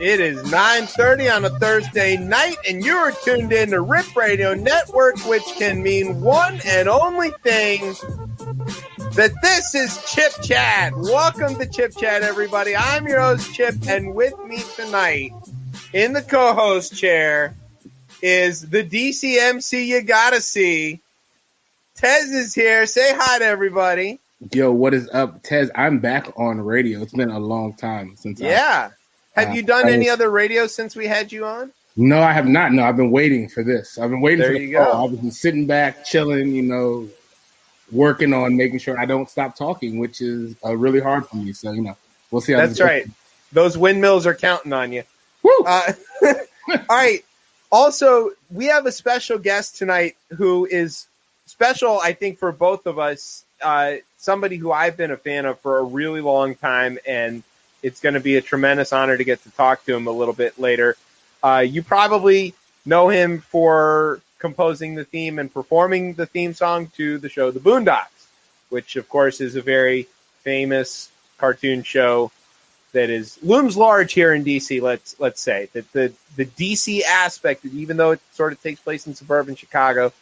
It is 9:30 on a Thursday night, and you are tuned in to RIP Radio Network, which can mean one and only thing, that this is Chip Chat. Welcome to Chip Chat, everybody. I'm your host, Chip, and with me tonight in the co-host chair is the DCMC you gotta see. Tez is here. Say hi to everybody. Yo, what is up, Tez? I'm back on radio. It's been a long time since Have you done any other radio since we had you on? No, I have not. No, I've been waiting for this. I've been waiting for the call. I've been sitting back, chilling, working on making sure I don't stop talking, which is really hard for me. So, we'll see how That's right. Those windmills are counting on you. Woo! All right. Also, we have a special guest tonight who is special, I think, for both of us. Somebody who I've been a fan of for a really long time, and it's going to be a tremendous honor to get to talk to him a little bit later. You probably know him for composing the theme and performing the theme song to the show The Boondocks, which, of course, is a very famous cartoon show that looms large here in DC. Let's say that the DC aspect, even though it sort of takes place in suburban Chicago,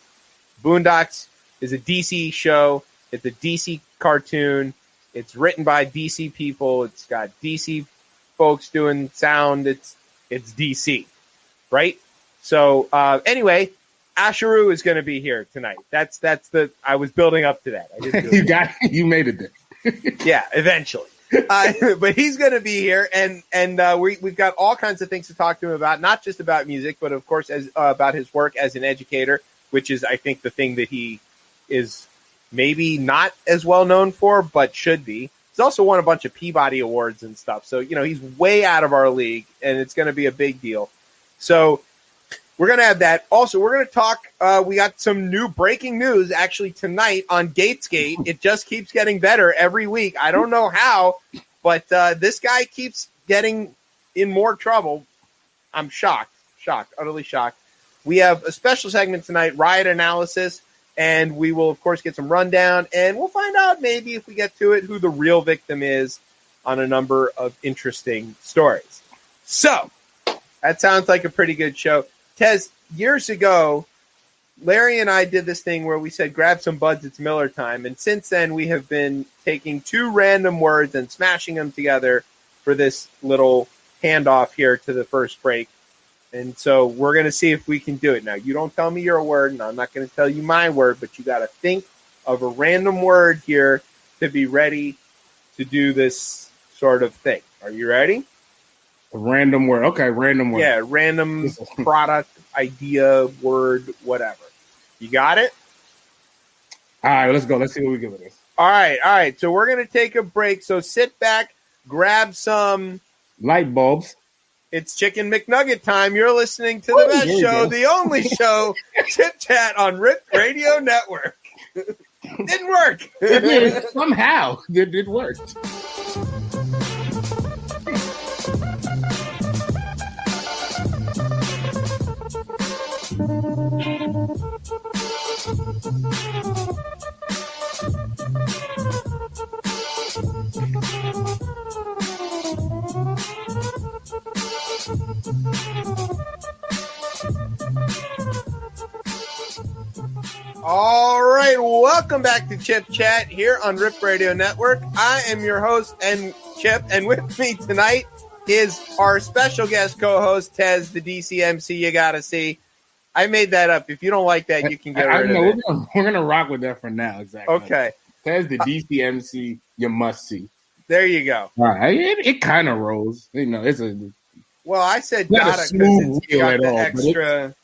Boondocks is a DC show. It's a DC cartoon. It's written by DC people. It's got DC folks doing sound. It's DC, right? So anyway, Asheru is going to be here tonight. I was building up to that. I didn't you made it there. Yeah, eventually. But he's going to be here, and we've got all kinds of things to talk to him about, not just about music, but of course about his work as an educator, which is, I think, the thing that he is maybe not as well known for, but should be. He's also won a bunch of Peabody Awards and stuff. So, he's way out of our league, and it's going to be a big deal. So we're going to have that. Also, we're going to talk. We got some new breaking news actually tonight on Gatesgate. It just keeps getting better every week. I don't know how, but this guy keeps getting in more trouble. I'm shocked, utterly shocked. We have a special segment tonight, Riot Analysis. And we will, of course, get some rundown, and we'll find out maybe if we get to it who the real victim is on a number of interesting stories. So that sounds like a pretty good show. Tez, years ago, Larry and I did this thing where we said, grab some buds, it's Miller time. And since then, we have been taking two random words and smashing them together for this little handoff here to the first break. And so we're going to see if we can do it. Now, you don't tell me your word, and I'm not going to tell you my word, but you got to think of a random word here to be ready to do this sort of thing. Are you ready? A random word. Okay, random word. Yeah, random product, idea, word, whatever. You got it? All right, let's go. Let's see what we get with this. All right. So we're going to take a break. So sit back, grab some light bulbs. It's Chicken McNugget time. You're listening to the best show, the only show, Chip Chat on RIP Radio Network. Didn't work. Somehow, it worked. All right, welcome back to Chip Chat here on RIP Radio Network. I am your host, and Chip, and with me tonight is our special guest co-host, Tez, the DCMC you gotta see. I made that up. If you don't like that, you can get rid of it. We're gonna rock with that for now. Exactly. Okay. Tez, the DCMC you must see. There you go. All right. It kind of rolls. It's a. Well, I said gotta because it's got the extra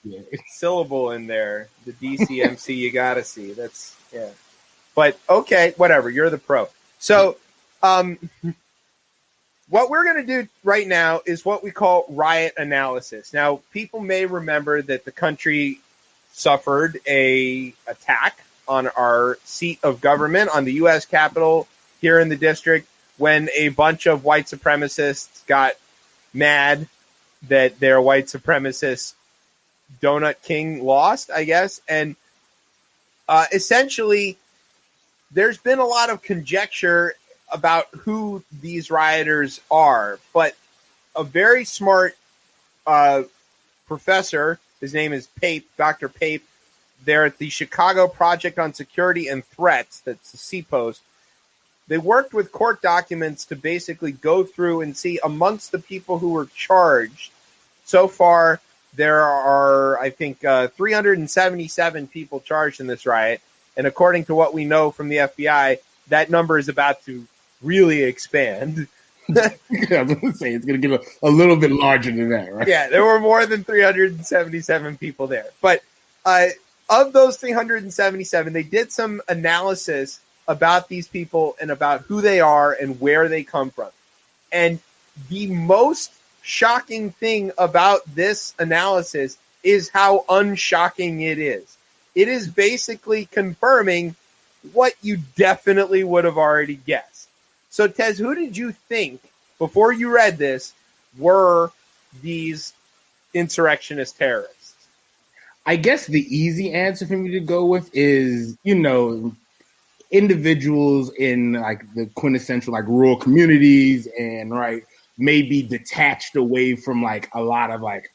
syllable in there. The DCMC you gotta see. That's But okay, whatever. You're the pro. So, what we're going to do right now is what we call riot analysis. Now, people may remember that the country suffered a attack on our seat of government, on the U.S. Capitol here in the district, when a bunch of white supremacists got mad that their white supremacist Donut King lost, I guess. And essentially, there's been a lot of conjecture about who these rioters are, but a very smart professor. His name is Pape, Dr. Pape. They're at the Chicago Project on Security and Threats. That's the CPOS. They worked with court documents to basically go through and see amongst the people who were charged. So far, there are, I think, 377 people charged in this riot. And according to what we know from the FBI, that number is about to really expand. I was going to say, it's going to get a little bit larger than that, right? Yeah, there were more than 377 people there. But of those 377, they did some analysis about these people and about who they are and where they come from. And the most shocking thing about this analysis is how unshocking it is. It is basically confirming what you definitely would have already guessed. So, Tez, who did you think, before you read this, were these insurrectionist terrorists? I guess the easy answer for me to go with is, individuals in like the quintessential like rural communities and maybe detached away from like a lot of like,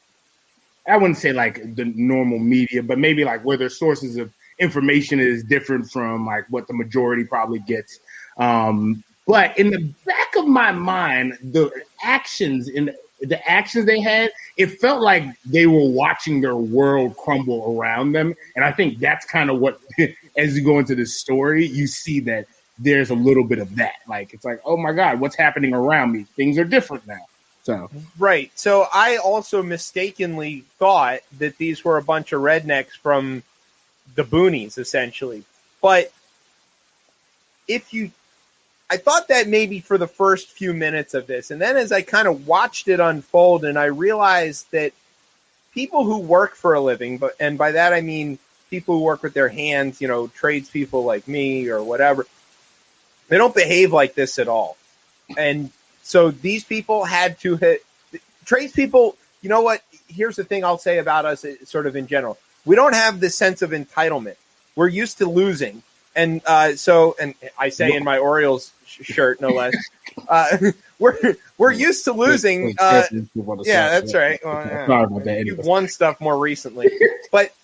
I wouldn't say like the normal media, but maybe like where their sources of information is different from like what the majority probably gets. But in the back of my mind, the actions they had, it felt like they were watching their world crumble around them. And I think that's kind of what, as you go into this story, you see that there's a little bit of that. Like, it's like, oh my God, what's happening around me? Things are different now. So right. So I also mistakenly thought that these were a bunch of rednecks from the boonies, essentially. But I thought that maybe for the first few minutes of this. And then as I kind of watched it unfold and I realized that people who work for a living, and by that I mean people who work with their hands, tradespeople like me or whatever, they don't behave like this at all. And so these people had to hit tradespeople. You know what? Here's the thing I'll say about us sort of in general. We don't have this sense of entitlement. We're used to losing. And and I say in my Orioles shirt, no less, we're used to losing. Yeah, that's right. Well, sorry about that. You've won stuff more recently, but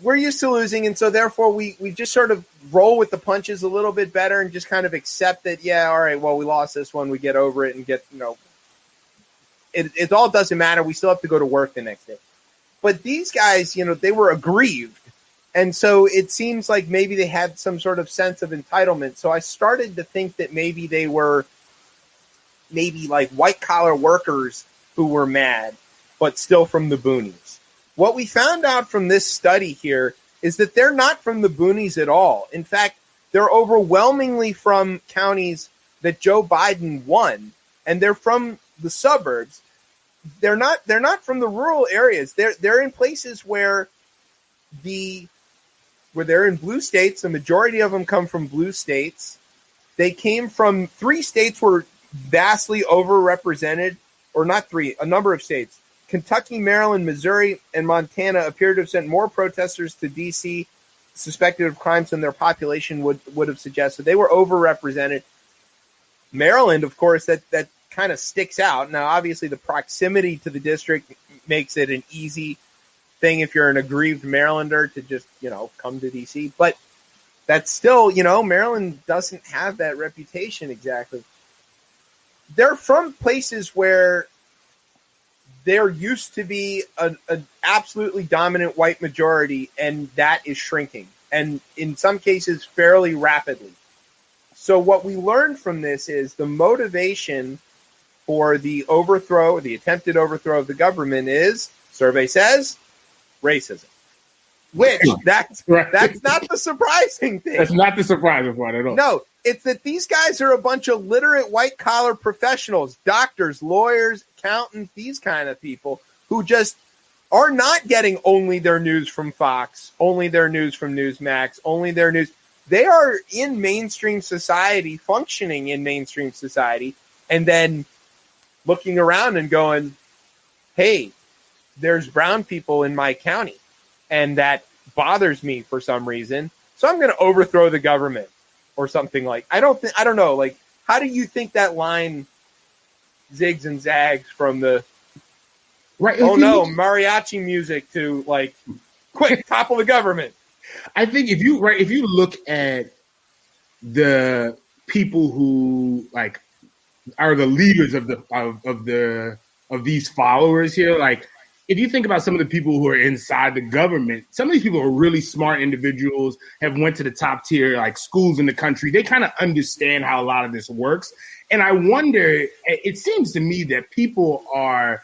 we're used to losing, and so therefore we just sort of roll with the punches a little bit better and just kind of accept that. Yeah, all right. Well, we lost this one. We get over it and get it all doesn't matter. We still have to go to work the next day. But these guys, they were aggrieved. And so it seems like maybe they had some sort of sense of entitlement. So I started to think that maybe they were like white-collar workers who were mad, but still from the boonies. What we found out from this study here is that they're not from the boonies at all. In fact, they're overwhelmingly from counties that Joe Biden won, and they're from the suburbs. They're not from the rural areas. They're in places where they're in blue states. The majority of them come from blue states. They came from 3 states were vastly overrepresented, or not 3, a number of states. Kentucky, Maryland, Missouri, and Montana appear to have sent more protesters to D.C. suspected of crimes than their population would have suggested. They were overrepresented. Maryland, of course, that kind of sticks out. Now, obviously, the proximity to the district makes it an easy thing if you're an aggrieved Marylander to just, come to D.C. But that's still, Maryland doesn't have that reputation exactly. They're from places where there used to be an absolutely dominant white majority, and that is shrinking, and in some cases fairly rapidly. So what we learned from this is the motivation for the attempted overthrow of the government is, survey says, racism. Which, that's not the surprising thing. That's not the surprising part at all. No, it's that these guys are a bunch of literate white-collar professionals, doctors, lawyers, accountants, these kind of people who just are not getting only their news from Fox, only their news from Newsmax, only their news. They are in mainstream society, functioning in mainstream society, and then looking around and going, hey, there's brown people in my county, and that bothers me for some reason, so I'm going to overthrow the government or something like. I don't know. Like, how do you think that line zigs and zags from the right. Mariachi music to like quick topple the government. I think if you look at the people who like are the leaders of these followers here, like if you think about some of the people who are inside the government, some of these people are really smart individuals, have went to the top tier like schools in the country. They kind of understand how a lot of this works. And I wonder, it seems to me that people are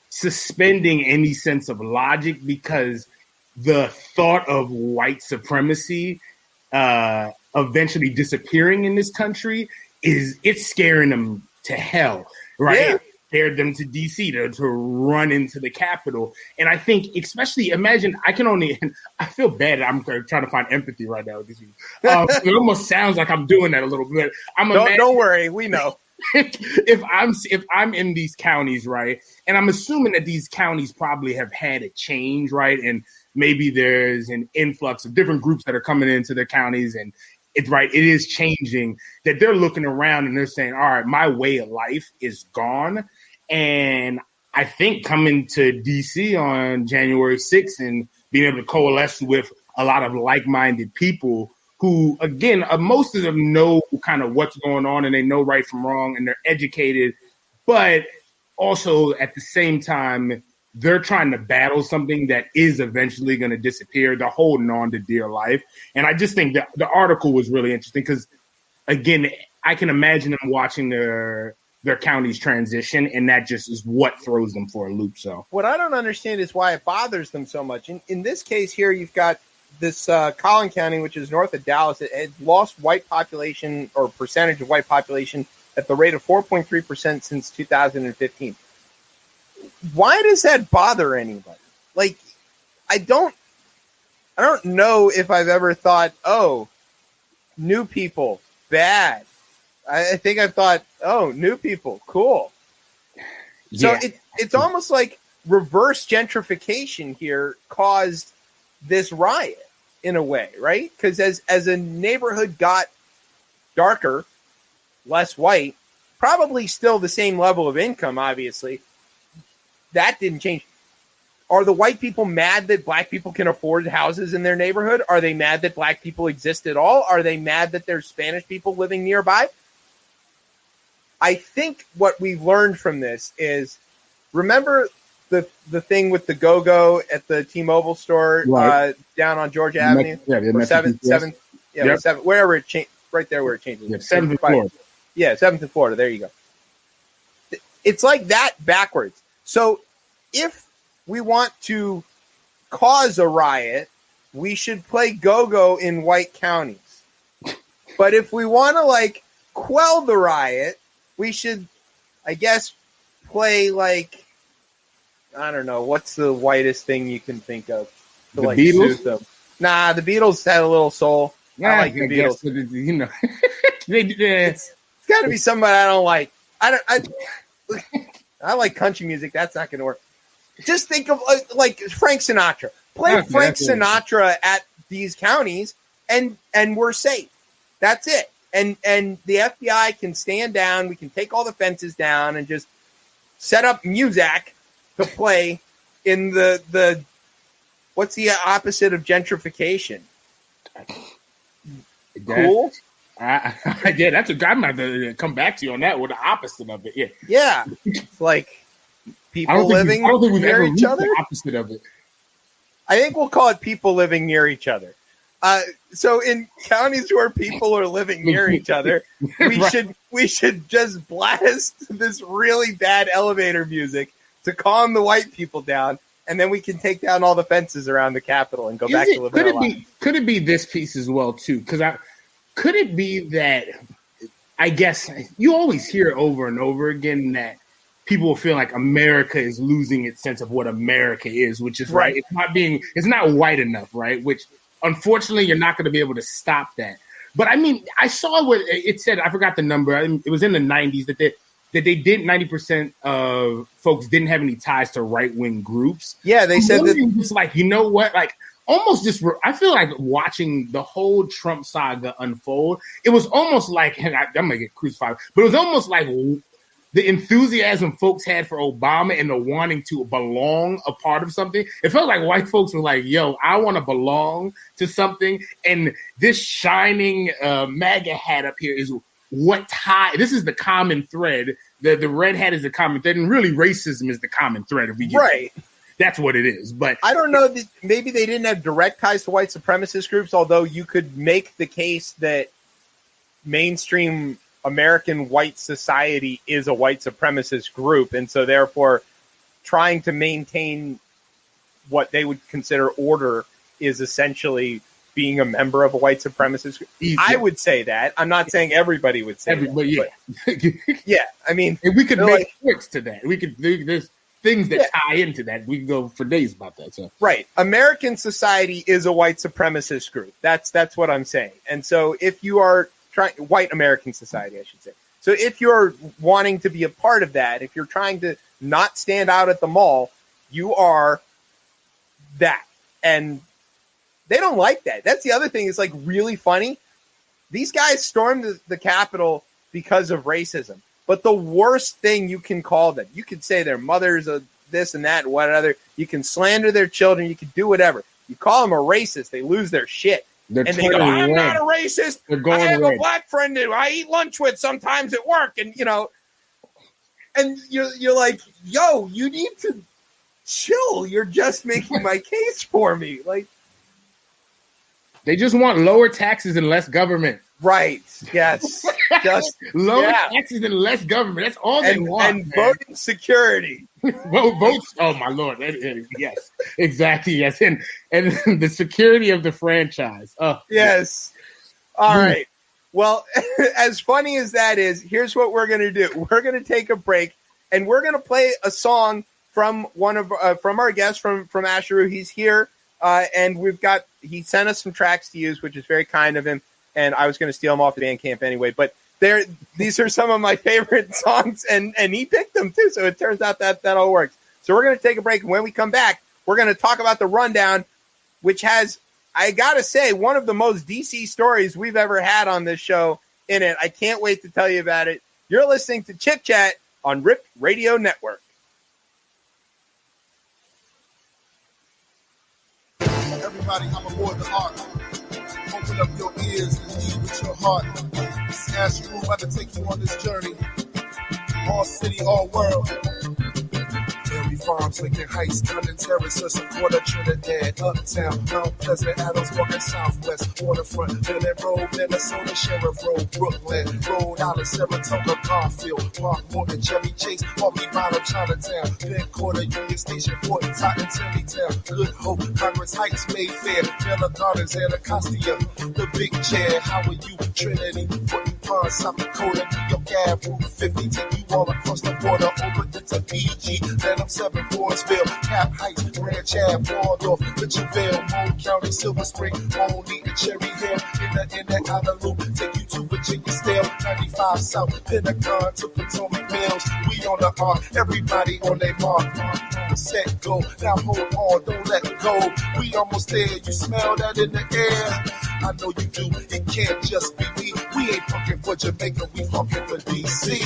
suspending any sense of logic because the thought of white supremacy eventually disappearing in this country it's scaring them to hell, right? Yeah. It scared them to DC to run into the Capitol. And I think, especially, imagine, I feel bad. I'm trying to find empathy right now with these people. It almost sounds like I'm doing that a little bit. Don't worry, we know. if I'm in these counties, right, and I'm assuming that these counties probably have had a change, right, and maybe there's an influx of different groups that are coming into their counties, and it is changing, that they're looking around and they're saying, all right, my way of life is gone. And I think coming to DC on January 6th and being able to coalesce with a lot of like-minded people who, again, most of them know kind of what's going on and they know right from wrong and they're educated, but also at the same time, they're trying to battle something that is eventually going to disappear. They're holding on to dear life. And I just think that the article was really interesting because, again, I can imagine them watching their counties transition, and that just is what throws them for a loop. So what I don't understand is why it bothers them so much. In this case here, you've got this Collin County, which is north of Dallas. It has lost white population or percentage of white population at the rate of 4.3% since 2015. Why does that bother anybody? Like, I don't know if I've ever thought, oh, new people, bad. I think I've thought, oh, new people, cool. Yeah. So it's almost like reverse gentrification here caused this riot in a way, right? Because as a neighborhood got darker, less white, probably still the same level of income, obviously, that didn't change. Are the white people mad that black people can afford houses in their neighborhood? Are they mad that black people exist at all? Are they mad that there's Spanish people living nearby? I think what we've learned from this is, remember the thing with the go-go at the T-Mobile store down on Georgia Avenue? Yeah, seventh, wherever it changed, right there where it changes. Yeah, 7th and Florida. Yeah, 7th and Florida. There you go. It's like that backwards. So if we want to cause a riot, we should play go-go in white counties. But if we want to, like, quell the riot, we should, I guess, play, like, I don't know, what's the whitest thing you can think of to, the like, Beatles? soothe them? Nah, the Beatles had a little soul. Yeah, I like the Beatles. Guess, you know, it's got to be somebody I don't like. I like country music. That's not going to work. Just think of like Frank Sinatra. Play Frank Sinatra at these counties, and we're safe. That's it. And the FBI can stand down. We can take all the fences down and just set up music to play in the what's the opposite of gentrification? Cool. Yeah, that's a. I'm going to come back to you on that. With the opposite of it, yeah. Yeah, it's like people living near each other. The opposite of it. I think we'll call it people living near each other. So in counties where people are living near each other, we should just blast this really bad elevator music to calm the white people down, and then we can take down all the fences around the Capitol and go back to living our lives. Could it be this piece as well too? Because could it be that, I guess you always hear over and over again that people feel like America is losing its sense of what America is, which is right. It's not white enough, right? Which unfortunately you're not going to be able to stop that. But I mean, I saw what it said. I forgot the number. It was in the 90s that they did 90% of folks didn't have any ties to right wing groups. Yeah, they said that. It's like, you know what, like. Almost just, I feel like watching the whole Trump saga unfold. It was almost like, I'm going to get crucified, but it was almost like the enthusiasm folks had for Obama and the wanting to belong a part of something. It felt like white folks were like, yo, I want to belong to something. And this shining MAGA hat up here is what this is the common thread. The red hat is the common thread, and really racism is the common thread. If we get right. That's what it is. But I don't know. Maybe they didn't have direct ties to white supremacist groups, although you could make the case that mainstream American white society is a white supremacist group. And so therefore trying to maintain what they would consider order is essentially being a member of a white supremacist group. Easy. I would say that. I'm not saying everybody would say that. Yeah. But yeah. I mean, and we could make points to that. We could there's things that tie into that. We can go for days about that. So right. American society is a white supremacist group. That's what I'm saying. And so if you are white American society, I should say. So if you're wanting to be a part of that, if you're trying to not stand out at the mall, you are that. And they don't like that. That's the other thing. It's like really funny. These guys stormed the Capitol because of racism. But the worst thing you can call them, you could say their mothers are this and that and whatever. You can slander their children. You can do whatever. You call them a racist, they lose their shit. And they go, I'm not a racist. I have a black friend who I eat lunch with sometimes at work. And, and you're like, yo, you need to chill. You're just making my case for me. Like, they just want lower taxes and less government. Right. Yes. Just lower taxes and less government. That's all they want. And voting security. Votes. Oh my Lord. Yes. Exactly. Yes. And the security of the franchise. Oh. Yes. All right. Well, as funny as that is, here's what we're going to do. We're going to take a break and we're going to play a song from one of from our guests from Asheru. He's here. And he sent us some tracks to use, which is very kind of him. And I was going to steal them off the Bandcamp anyway, but these are some of my favorite songs, and he picked them too. So it turns out that all works. So we're going to take a break, and when we come back, we're going to talk about the rundown, which has, I got to say, one of the most DC stories we've ever had on this show in it. I can't wait to tell you about it. You're listening to Chip Chat on RIP Radio Network. Everybody, I'm aboard the ark. Open up your ears and lead with your heart. This is Asheru, about to take you on this journey. All city, all world. Dairy Farms, Lincoln Heights, Condon Terrace, Surf Quarter, Trinidad, Uptown, Mount Pleasant, Adams, Walking Southwest, Waterfront, Bennett Road, Minnesota, Sheriff Road, Brooklyn, Rhode Island, Saratoga, Garfield, Park, Morton, Chevy Chase, Albany Bottom, Chinatown, Penn Quarter, Union Station, Fort Totten, Terrytown, Good Hope, Congress Heights, Mayfair, Taylor Gardens, Anacostia, the Big Chair, how are you, Trinity, Fort Pond, South Dakota, New York Ave, Route 50, take you all across the border, over to Tuckegee, then I'm 7 Boysville, Cap Heights, Ranch Ave, Waldorf, Litchfield, Moon County, Silver Spring, Boney, and Cherry Hill, in the outer loop, take you to Virginia Stale, 95 South, Pentagon to Potomac Mills, we on the ark, everybody on their mark, set, go, now hold on, don't let go, we almost there, you smell that in the air, I know you do, it can't just be me, we ain't fucking for Jamaica, we fucking for DC.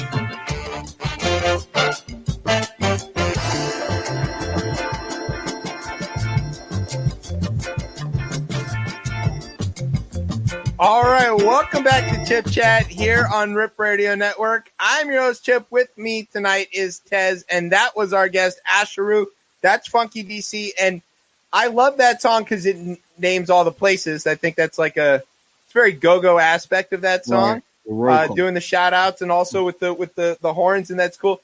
All right, welcome back to Chip Chat here on RIP Radio Network. I'm your host, Chip. With me tonight is Tez, and that was our guest, Asheru. That's Funky DC, and I love that song because it names all the places. I think that's like it's very go-go aspect of that song, right. Doing the shout-outs and also with the horns, and that's cool.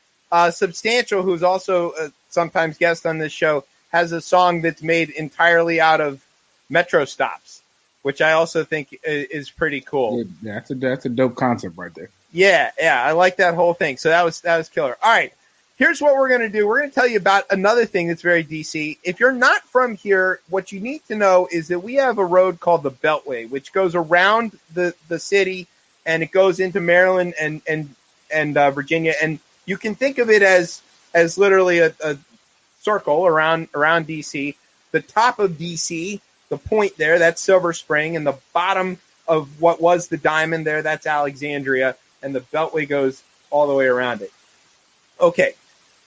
Substantial, who's also sometimes guest on this show, has a song that's made entirely out of metro stops, which I also think is pretty cool. Yeah, that's a dope concept right there. Yeah, I like that whole thing. So that was killer. All right, here's what we're going to do. We're going to tell you about another thing that's very DC. If you're not from here, what you need to know is that we have a road called the Beltway, which goes around the city, and it goes into Maryland and Virginia. And you can think of it as literally a circle around DC. The top of DC, the point there, that's Silver Spring, and the bottom of what was the diamond there, that's Alexandria, and the Beltway goes all the way around it. Okay.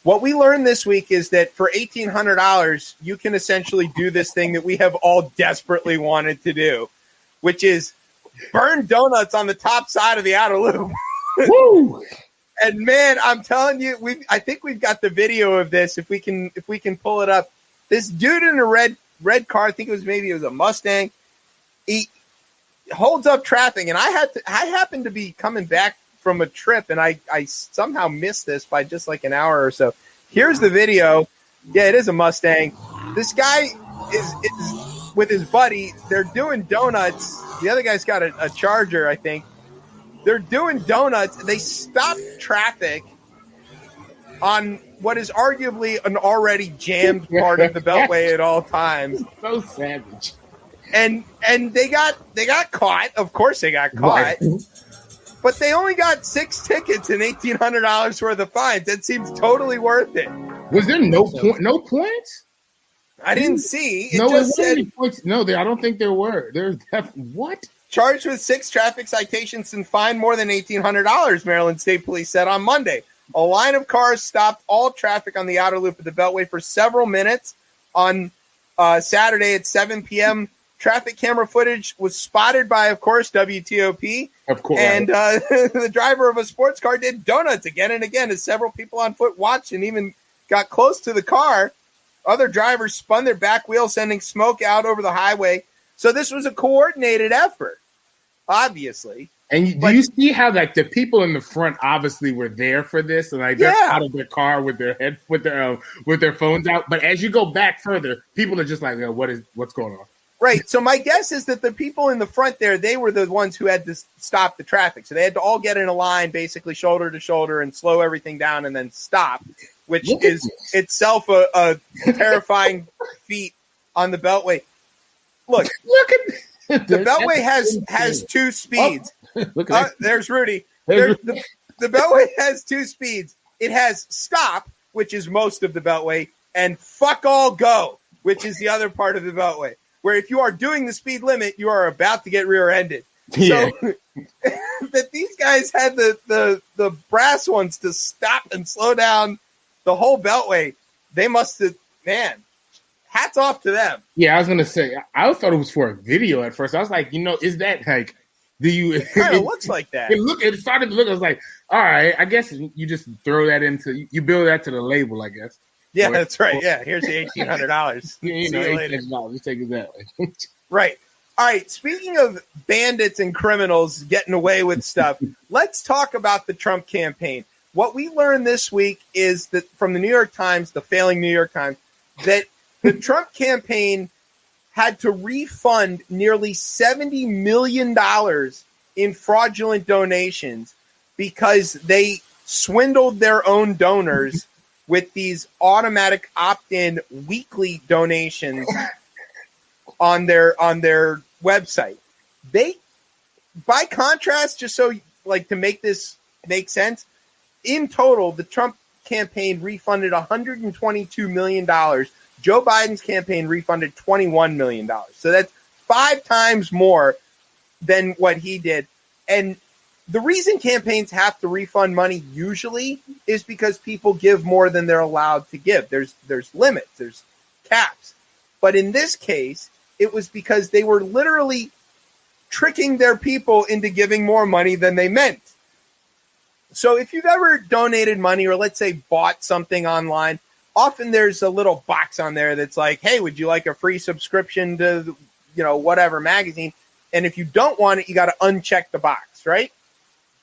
What we learned this week is that for $1,800, you can essentially do this thing that we have all desperately wanted to do, which is burn donuts on the top side of the outer loop. Woo! And man, I'm telling you, I think we've got the video of this. If we can pull it up, this dude in a red car, I think it was a Mustang. He holds up traffic, and I happened to be coming back from a trip, and I somehow missed this by just like an hour or so. Here's the video. Yeah, it is a Mustang. This guy is with his buddy. They're doing donuts. The other guy's got a Charger, I think. They're doing donuts. They stop traffic on what is arguably an already jammed part of the Beltway at all times. So savage. And they got caught. Of course they got caught. Right. But they only got 6 tickets and $1,800 worth of fines. That seems totally worth it. Was there no points? I didn't see. It just said points. No, I don't think there were. There's what? Charged with 6 traffic citations and fined more than $1,800, Maryland State Police said on Monday. A line of cars stopped all traffic on the outer loop of the Beltway for several minutes on Saturday at 7 p.m. Traffic camera footage was spotted by, of course, WTOP. Of course. And the driver of a sports car did donuts again and again as several people on foot watched and even got close to the car. Other drivers spun their back wheels, sending smoke out over the highway. So this was a coordinated effort, obviously. And do you see how like the people in the front obviously were there for this, and like they're out of their car with their phones out. But as you go back further, people are just like, what's going on? Right. So my guess is that the people in the front there, they were the ones who had to stop the traffic. So they had to all get in a line, basically shoulder to shoulder, and slow everything down and then stop, which is itself a terrifying feat on the Beltway. Look at the Beltway has 2 speeds. There's Rudy. The Beltway has 2 speeds. It has stop, which is most of the Beltway, and fuck all go, which is the other part of the Beltway. Where if you are doing the speed limit, you are about to get rear-ended. Yeah. So that these guys had the brass ones to stop and slow down the whole Beltway. They must have, man, hats off to them. Yeah, I was going to say, I thought it was for a video at first. I was like, is that like, it kind of looks like that. It started to look, I was like, all right, I guess you just throw that you build that to the label, I guess. Yeah, that's right. Yeah, here's the $1,800. $1,800. Just take it that way. Right. All right. Speaking of bandits and criminals getting away with stuff, let's talk about the Trump campaign. What we learned this week is that from the New York Times, the failing New York Times, that the Trump campaign had to refund nearly $70 million in fraudulent donations because they swindled their own donors with these automatic opt-in weekly donations on their website. They, by contrast, just so like to make this make sense, in total, the Trump campaign refunded $122 million. Joe Biden's campaign refunded $21 million. So that's 5 times more than what he did. And the reason campaigns have to refund money usually is because people give more than they're allowed to give. There's limits, there's caps. But in this case, it was because they were literally tricking their people into giving more money than they meant. So if you've ever donated money or let's say bought something online, often there's a little box on there that's like, hey, would you like a free subscription to, whatever magazine? And if you don't want it, you got to uncheck the box, right?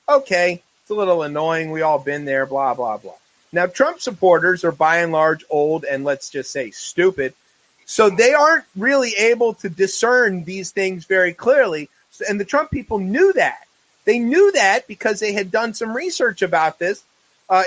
Okay, it's a little annoying. We all been there, blah, blah, blah. Now, Trump supporters are by and large old and let's just say stupid. So they aren't really able to discern these things very clearly. And the Trump people knew that. They knew that because they had done some research about this,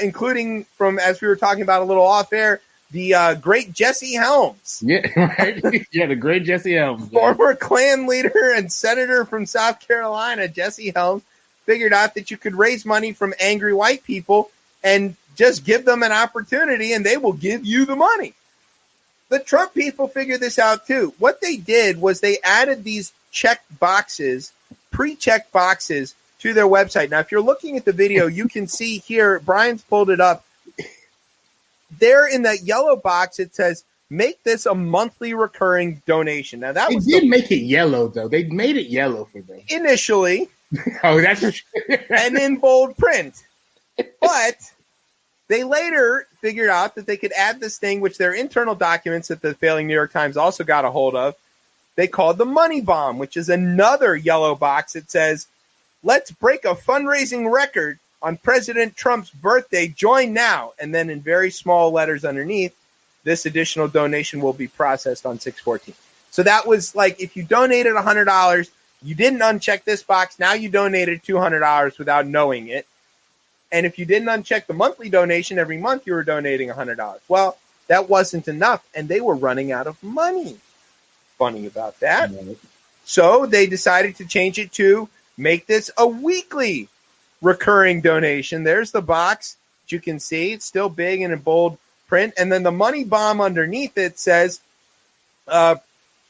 including from, as we were talking about a little off air, the great Jesse Helms. Yeah, right. Yeah, the great Jesse Helms. Former Klan leader and senator from South Carolina, Jesse Helms, figured out that you could raise money from angry white people and just give them an opportunity and they will give you the money. The Trump people figured this out too. What they did was they added these checked boxes, pre-checked boxes to their website. Now, if you're looking at the video, you can see here, Brian's pulled it up. there in that yellow box, it says, make this a monthly recurring donation. Now, that was make it yellow, though. They made it yellow for them. Initially. Oh, that's and in bold print. But they later figured out that they could add this thing, which their internal documents that the failing New York Times also got a hold of, they called the money bomb, which is another yellow box. It says, let's break a fundraising record on President Trump's birthday. Join now. And then in very small letters underneath, this additional donation will be processed on 6/14. So that was like, if you donated $100, you didn't uncheck this box. Now you donated $200 without knowing it. And if you didn't uncheck the monthly donation, every month you were donating $100. Well, that wasn't enough, and they were running out of money. Funny about that. So they decided to change it to make this a weekly recurring donation. There's the box that you can see. It's still big and in bold print. And then the money bomb underneath it says,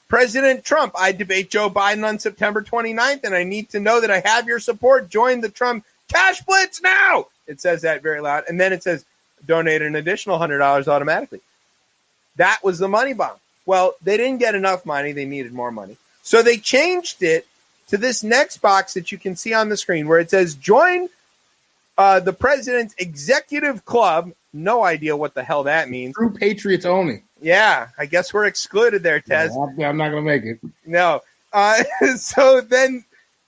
President Trump, I debate Joe Biden on September 29th, and I need to know that I have your support. Join the Trump Cash Blitz now. It says that very loud. And then it says, donate an additional $100 automatically. That was the money bomb. Well, they didn't get enough money. They needed more money. So they changed it to this next box that you can see on the screen where it says, join the president's executive club. No idea what the hell that means. True patriots only. Yeah, I guess we're excluded there, Tez. Yeah, I'm not going to make it. No. So then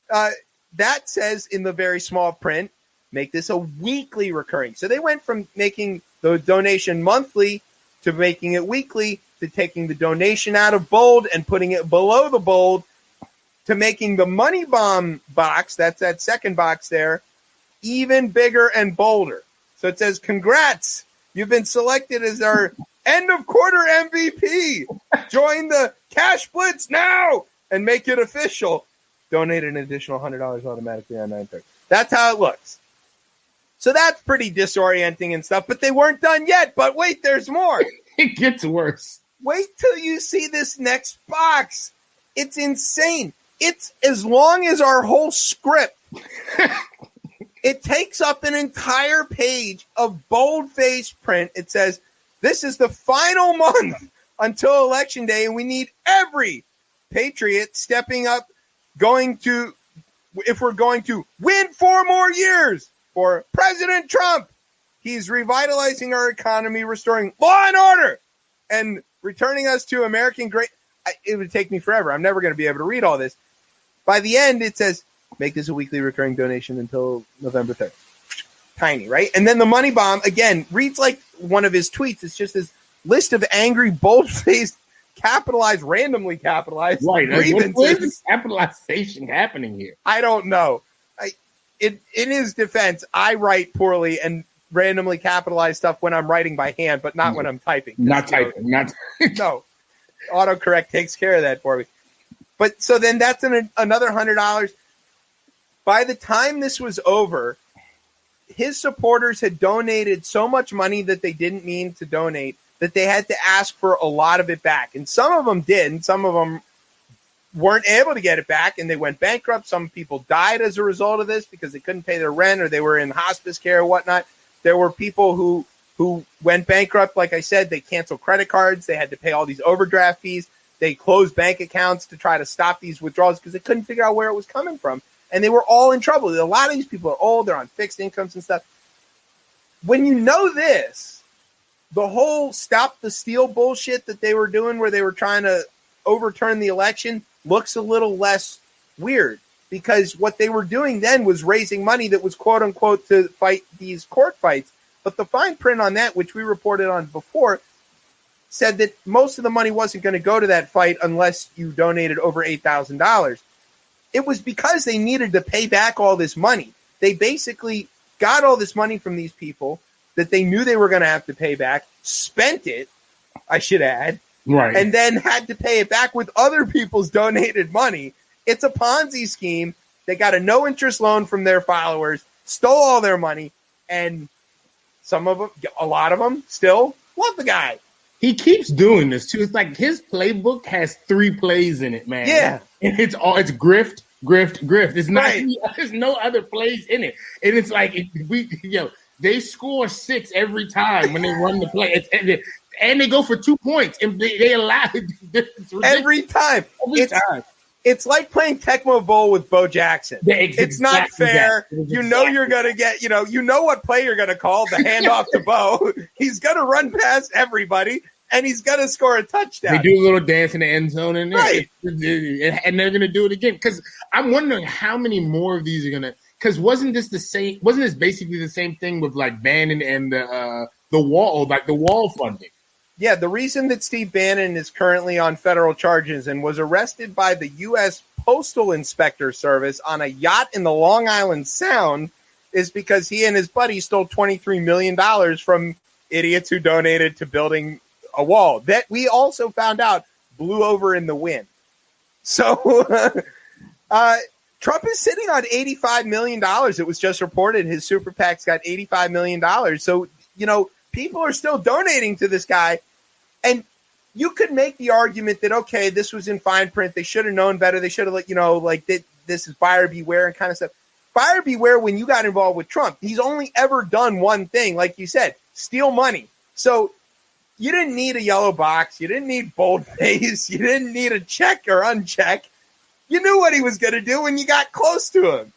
that says in the very small print, make this a weekly recurring. So they went from making the donation monthly to making it weekly to taking the donation out of bold and putting it below the bold to making the money bomb box, that's that second box there, even bigger and bolder. So it says, congrats, you've been selected as our end of quarter MVP. Join the Cash Blitz now and make it official. Donate an additional $100 automatically on 9/30. That's how it looks. So that's pretty disorienting and stuff, but they weren't done yet. But wait, there's more. It gets worse. Wait till you see this next box. It's insane. It's as long as our whole script. It takes up an entire page of bold-faced print. It says, this is the final month until Election Day, and we need every patriot stepping up, if we're going to win 4 more years for President Trump. He's revitalizing our economy, restoring law and order, and returning us to American great. It would take me forever. I'm never going to be able to read all this. By the end, it says, make this a weekly recurring donation until November 3rd. Tiny, right? And then the money bomb, again, reads like one of his tweets. It's just this list of angry, bold-faced, randomly capitalized grievances. What is capitalization happening here? I don't know. In his defense, I write poorly and randomly capitalize stuff when I'm writing by hand, but not when I'm typing. Not typing. No. Autocorrect takes care of that for me. But so then that's another $100. By the time this was over, his supporters had donated so much money that they didn't mean to donate that they had to ask for a lot of it back. And some of them did, and some of them weren't able to get it back, and they went bankrupt. Some people died as a result of this because they couldn't pay their rent or they were in hospice care or whatnot. There were people who went bankrupt. Like I said, they canceled credit cards. They had to pay all these overdraft fees. They closed bank accounts to try to stop these withdrawals because they couldn't figure out where it was coming from. And they were all in trouble. A lot of these people are old. They're on fixed incomes and stuff. When you know this, the whole stop the steal bullshit that they were doing where they were trying to overturn the election looks a little less weird because what they were doing then was raising money that was quote unquote to fight these court fights. But the fine print on that, which we reported on before, said that most of the money wasn't going to go to that fight unless you donated over $8,000. It was because they needed to pay back all this money. They basically got all this money from these people that they knew they were going to have to pay back, spent it, I should add, right, and then had to pay it back with other people's donated money. It's a Ponzi scheme. They got a no-interest loan from their followers, stole all their money, and some of them, a lot of them, still love the guy. He keeps doing this too. It's like his playbook has 3 plays in it, man. Yeah, and it's grift. It's not. Right. There's no other plays in it, and it's like They score 6 every time when they run the play. And they go for 2 points. And they allow it. Every time. It's like playing Tecmo Bowl with Bo Jackson. Yeah, it's not fair. You're going to get, you know what play you're going to call, the handoff to Bo. He's going to run past everybody, and he's going to score a touchdown. They do a little dance in the end zone, and right. And they're going to do it again. Because I'm wondering how many more of these are going to – because wasn't this basically the same thing with, like, Bannon and the wall, like the wall funding? Yeah, the reason that Steve Bannon is currently on federal charges and was arrested by the U.S. Postal Inspector Service on a yacht in the Long Island Sound is because he and his buddy stole $23 million from idiots who donated to building a wall that we also found out blew over in the wind. So Trump is sitting on $85 million. It was just reported his super PAC's got $85 million. So, people are still donating to this guy. And you could make the argument that, okay, this was in fine print. They should have known better. They should have, this is buyer beware and kind of stuff. Buyer beware when you got involved with Trump. He's only ever done one thing, like you said, steal money. So you didn't need a yellow box. You didn't need boldface. You didn't need a check or uncheck. You knew what he was going to do when you got close to him.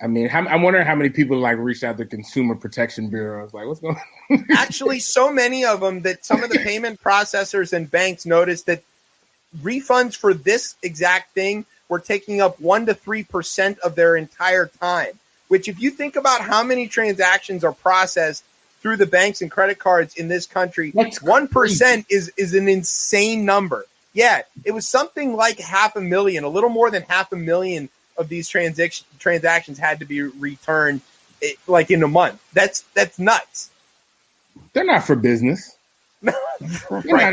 I mean, I'm wondering how many people reached out to Consumer Protection Bureau. I was like, what's going on? Actually, so many of them that some of the payment processors and banks noticed that refunds for this exact thing were taking up 1% to 3% of their entire time, which if you think about how many transactions are processed through the banks and credit cards in this country, 1% is an insane number. Yeah, it was something like 500,000, a little more than 500,000 of these transactions had to be returned like in a month. That's nuts. They're not for business. Right.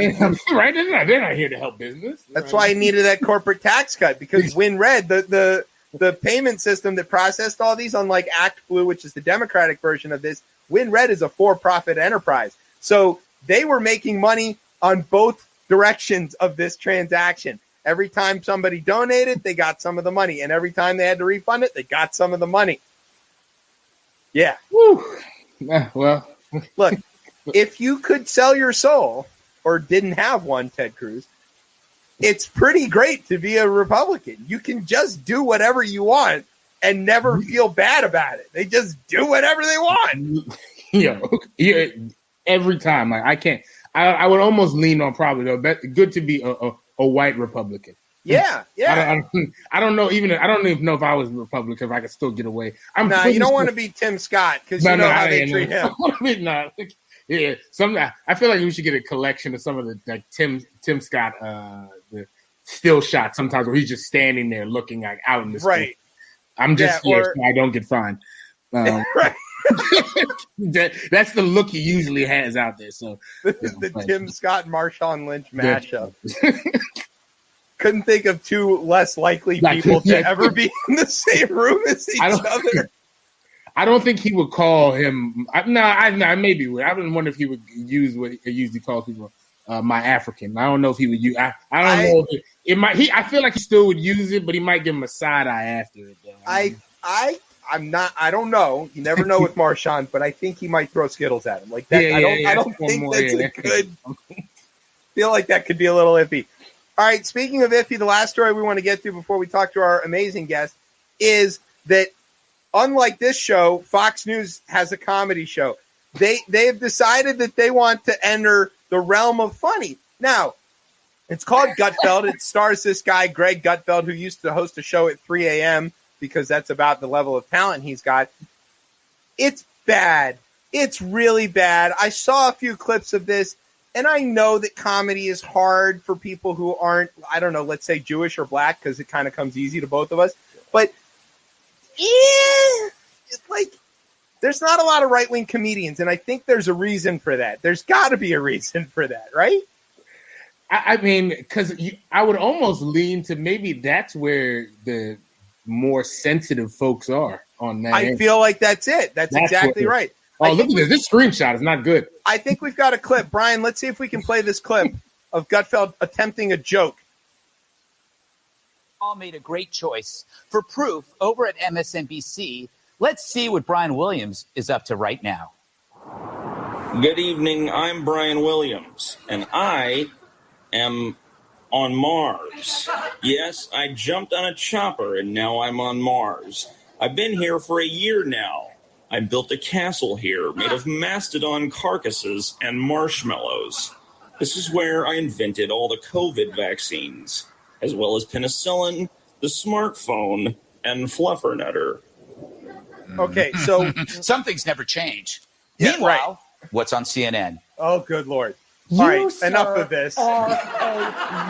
They're not here to help business. That's why I needed that corporate tax cut, because WinRed, the payment system that processed all these, unlike ActBlue, which is the Democratic version of this, WinRed is a for-profit enterprise. So they were making money on both directions of this transaction. Every time somebody donated, they got some of the money. And every time they had to refund it, they got some of the money. Yeah. Woo. Well, look, if you could sell your soul or didn't have one, Ted Cruz, it's pretty great to be a Republican. You can just do whatever you want and never feel bad about it. They just do whatever they want. Yeah. Every time. Like, I can't. I would almost lean on probably, though, good to be a white Republican. Yeah. I don't know. I don't even know if I was a Republican, if I could still get away. You don't want to be Tim Scott because you know how they treat him. Yeah, I feel like we should get a collection of some of the like Tim Scott the still shots sometimes where he's just standing there looking like out in the street. Right. I'm just here so I don't get fined. Right. That's the look he usually has out there. So the Tim Scott Marshawn Lynch matchup. Couldn't think of two less likely people to ever be in the same room as each other. I don't think he would call him. I maybe would. I wouldn't wonder if he would use what he usually calls people my African. I don't know if he would use. I don't know. If it might. I feel like he still would use it, but he might give him a side eye after it. Though. I'm not. I don't know. You never know with Marshawn, but I think he might throw Skittles at him like that. I don't think that's a good. Feel like that could be a little iffy. All right. Speaking of iffy, the last story we want to get to before we talk to our amazing guest is that, unlike this show, Fox News has a comedy show. They have decided that they want to enter the realm of funny. Now, it's called Gutfeld. It stars this guy, Greg Gutfeld, who used to host a show at 3 a.m. because that's about the level of talent he's got. It's bad. It's really bad. I saw a few clips of this, and I know that comedy is hard for people who aren't, I don't know, let's say Jewish or black, because it kind of comes easy to both of us. But it's like there's not a lot of right-wing comedians, and I think there's a reason for that. There's got to be a reason for that, right? I mean, because I would almost lean to maybe that's where the more sensitive folks are on that. I feel like that's it. That's exactly right. Oh, look at this. This screenshot is not good. I think we've got a clip. Brian, let's see if we can play this clip of Gutfeld attempting a joke. All made a great choice. For proof, over at MSNBC, Let's see what Brian Williams is up to right now. Good evening, I'm Brian Williams, and I am on Mars. Yes, I jumped on a chopper, and now I'm on Mars. I've been here for a year now. I built a castle here made of mastodon carcasses and marshmallows. This is where I invented all the COVID vaccines, as well as penicillin, the smartphone, and fluffernutter. Okay, so Some things never change. Yeah, Meanwhile, what's on CNN? oh, good Lord. You, All right, sir, enough of this. Are a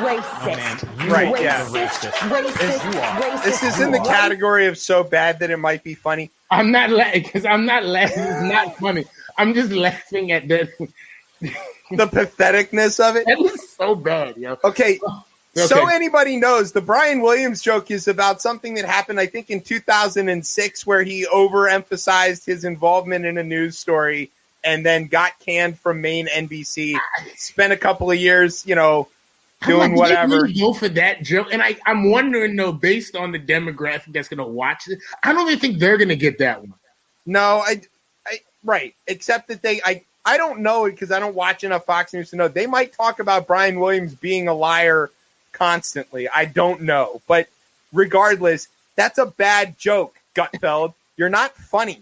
racist. Right, yeah. Racist. This is in the category of so bad that it might be funny. I'm not laughing because I'm not laughing. It's not funny. I'm just laughing at that. The patheticness of it. That is so bad, yo. Okay, Okay. so anybody knows, the Brian Williams joke is about something that happened, I think, in 2006, where he overemphasized his involvement in a news story and then got canned from main NBC. Spent a couple of years, doing whatever. You go for that joke, and I'm wondering though, based on the demographic that's going to watch it, I don't even think they're going to get that one. No, I right. Except that I don't know it because I don't watch enough Fox News to know. They might talk about Brian Williams being a liar constantly. I don't know. But regardless, that's a bad joke, Gutfeld. You're not funny.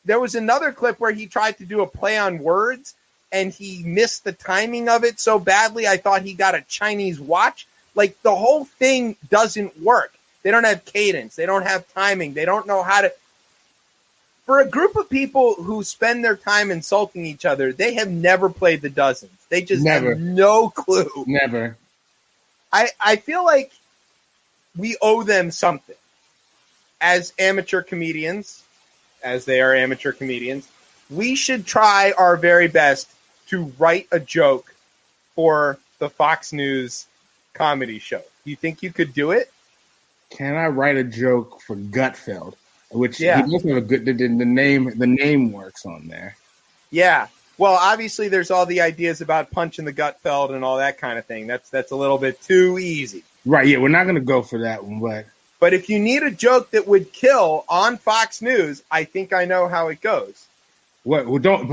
There was another clip where he tried to do a play on words and he missed the timing of it so badly I thought he got a Chinese watch. Like, the whole thing doesn't work. They don't have cadence. They don't have timing. They don't know how to. For a group of people who spend their time insulting each other, they have never played the dozens. They just Never. have no clue. Never. I feel like we owe them something. As amateur comedians, as they are amateur comedians, we should try our very best to write a joke for the Fox News comedy show. Do you think you could do it? Can I write a joke for Gutfeld? Which Yeah. he doesn't have a good. The name works on there. Yeah. Well, obviously, there's all the ideas about punching the Gutfeld and all that kind of thing. That's a little bit too easy. Right? Yeah, we're not going to go for that one, But if you need a joke that would kill on Fox News, I think I know how it goes. what? Well, don't.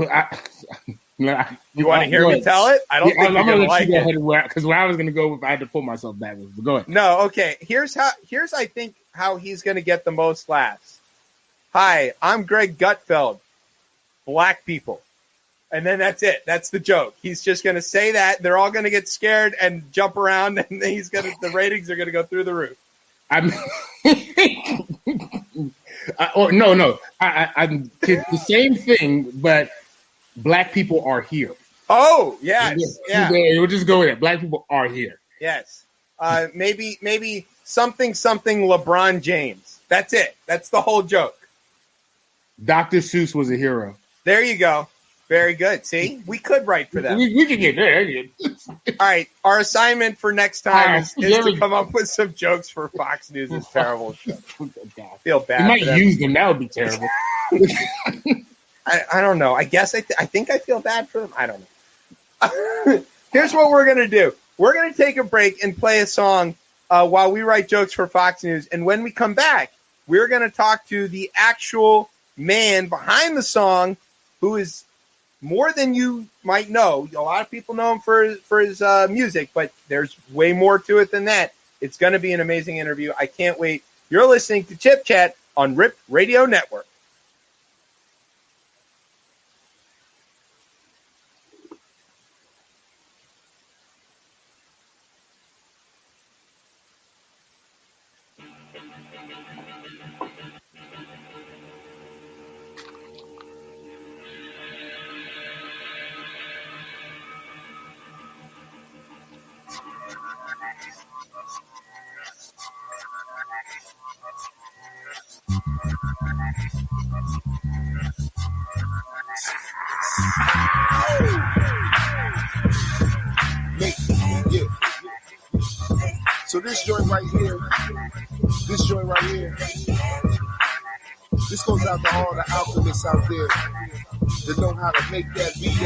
You want to hear me tell it? I don't think I'm you're going to gonna let you like go it. ahead because where I was going to go, if I had to pull myself back, but go ahead. No, okay. Here's I think how he's going to get the most laughs. Hi, I'm Greg Gutfeld. Black people. And then that's it. That's the joke. He's just going to say that. They're all going to get scared and jump around, and the ratings are going to go through the roof. I'm no. I'm it's the same thing, but black people are here. Oh, yes. Yeah. We'll just go with it. Black people are here. Yes. Maybe something LeBron James. That's it. That's the whole joke. Dr. Seuss was a hero. There you go. Very good. See, we could write for them. We can get there. All right. Our assignment for next time is There we to go. come up with some jokes for Fox News' terrible show. I feel bad. You might for them. use them. That would be terrible. I don't know. I guess I think I feel bad for them. I don't know. Here's what we're going to do. We're going to take a break and play a song while we write jokes for Fox News. And when we come back, we're going to talk to the actual man behind the song, who is more than you might know. A lot of people know him for his music, but there's way more to it than that. It's going to be an amazing interview. I can't wait. You're listening to Chip Chat on RIP Radio Network. Yeah. So this joint right here, this goes out to all the alchemists out there that know how to make that beat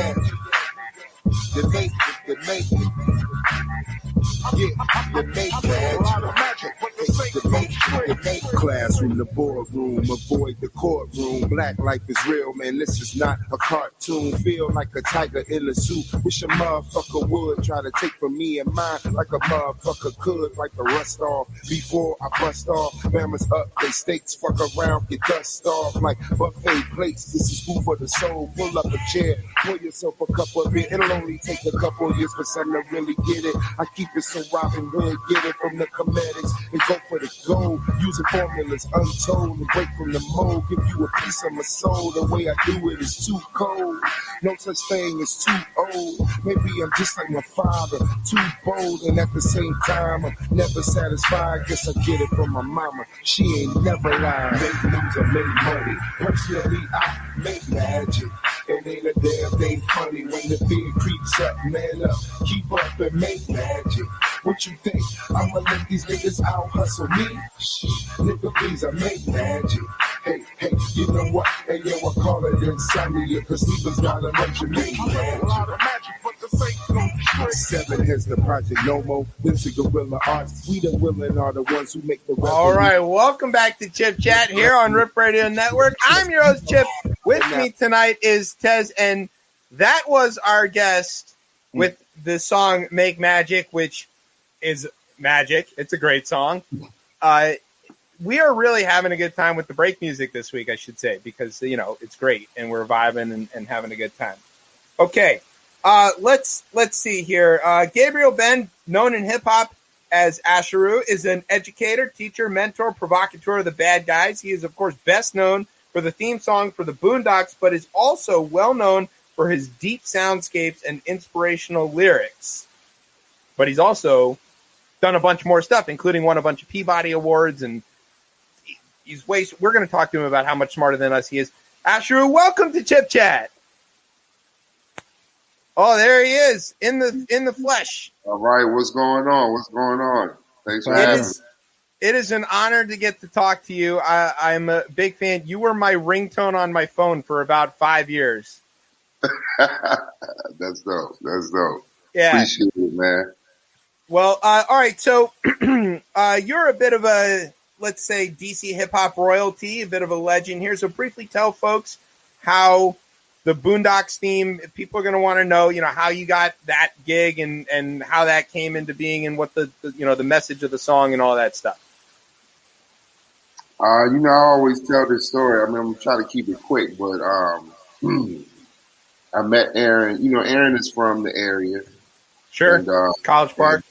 that make class from the boardroom. Avoid the courtroom. Black life is real, man. This is not a cartoon. Feel like a tiger in a suit. Wish a motherfucker would try to take from me and mine like a motherfucker could. Like the rust off before I bust off. Mamas up, they steaks. Fuck around, get dust off like buffet plates. This is food for the soul. Pull up a chair. Pour yourself a cup of it. It'll only take a couple years for some to really get it. I keep it so Robin Hood. Get it from the comedics and go for the gold. Using formulas untold and break from the mold. Give you a piece of my soul. The way I do it is too cold. No such thing as too old. Maybe I'm just like my father, too bold, and at the same time I'm never satisfied. Guess I get it from my mama. She ain't never lied. Make news or make money. Personally, I make magic. It ain't a damn thing funny when the fear creeps up. Man up, keep up and make magic. What you think? I'ma let these niggas out hustle me? Shit, nigga, please, I make magic. Hey, you know what? Hey, yo, I call it insomnia, cause sleepers got a bunch of make magic. Seven has the project Nomo, Vince Gorilla Arts. We the willing are the ones who make the revenue. All right, welcome back to Chip Chat here on Rip Radio Network. I'm your host, Chip. With me tonight is Tez, and that was our guest with the song Make Magic, which is magic. It's a great song. We are really having a good time with the break music this week, I should say, because, you know, it's great, and we're vibing and having a good time. Okay, let's see here. Gabriel Ben, known in hip-hop as Asheru, is an educator, teacher, mentor, provocateur of the bad guys. He is, of course, best known for the theme song for the Boondocks, but is also well known for his deep soundscapes and inspirational lyrics. But he's also done a bunch more stuff, including won a bunch of Peabody Awards, and we're going to talk to him about how much smarter than us he is. Asheru, welcome to Chip Chat. Oh, there he is in the flesh. All right, what's going on? Thanks for having me. It is an honor to get to talk to you. I'm a big fan. You were my ringtone on my phone for about 5 years. That's dope. Yeah. Appreciate it, man. Well, all right. So you're a bit of a, let's say, DC hip-hop royalty, a bit of a legend here. So briefly tell folks how the Boondocks theme, people are going to want to know, how you got that gig and how that came into being and what the message of the song and all that stuff. I always tell this story. I mean, I'm trying to keep it quick, but I met Aaron. Aaron is from the area. Sure. And, College Park.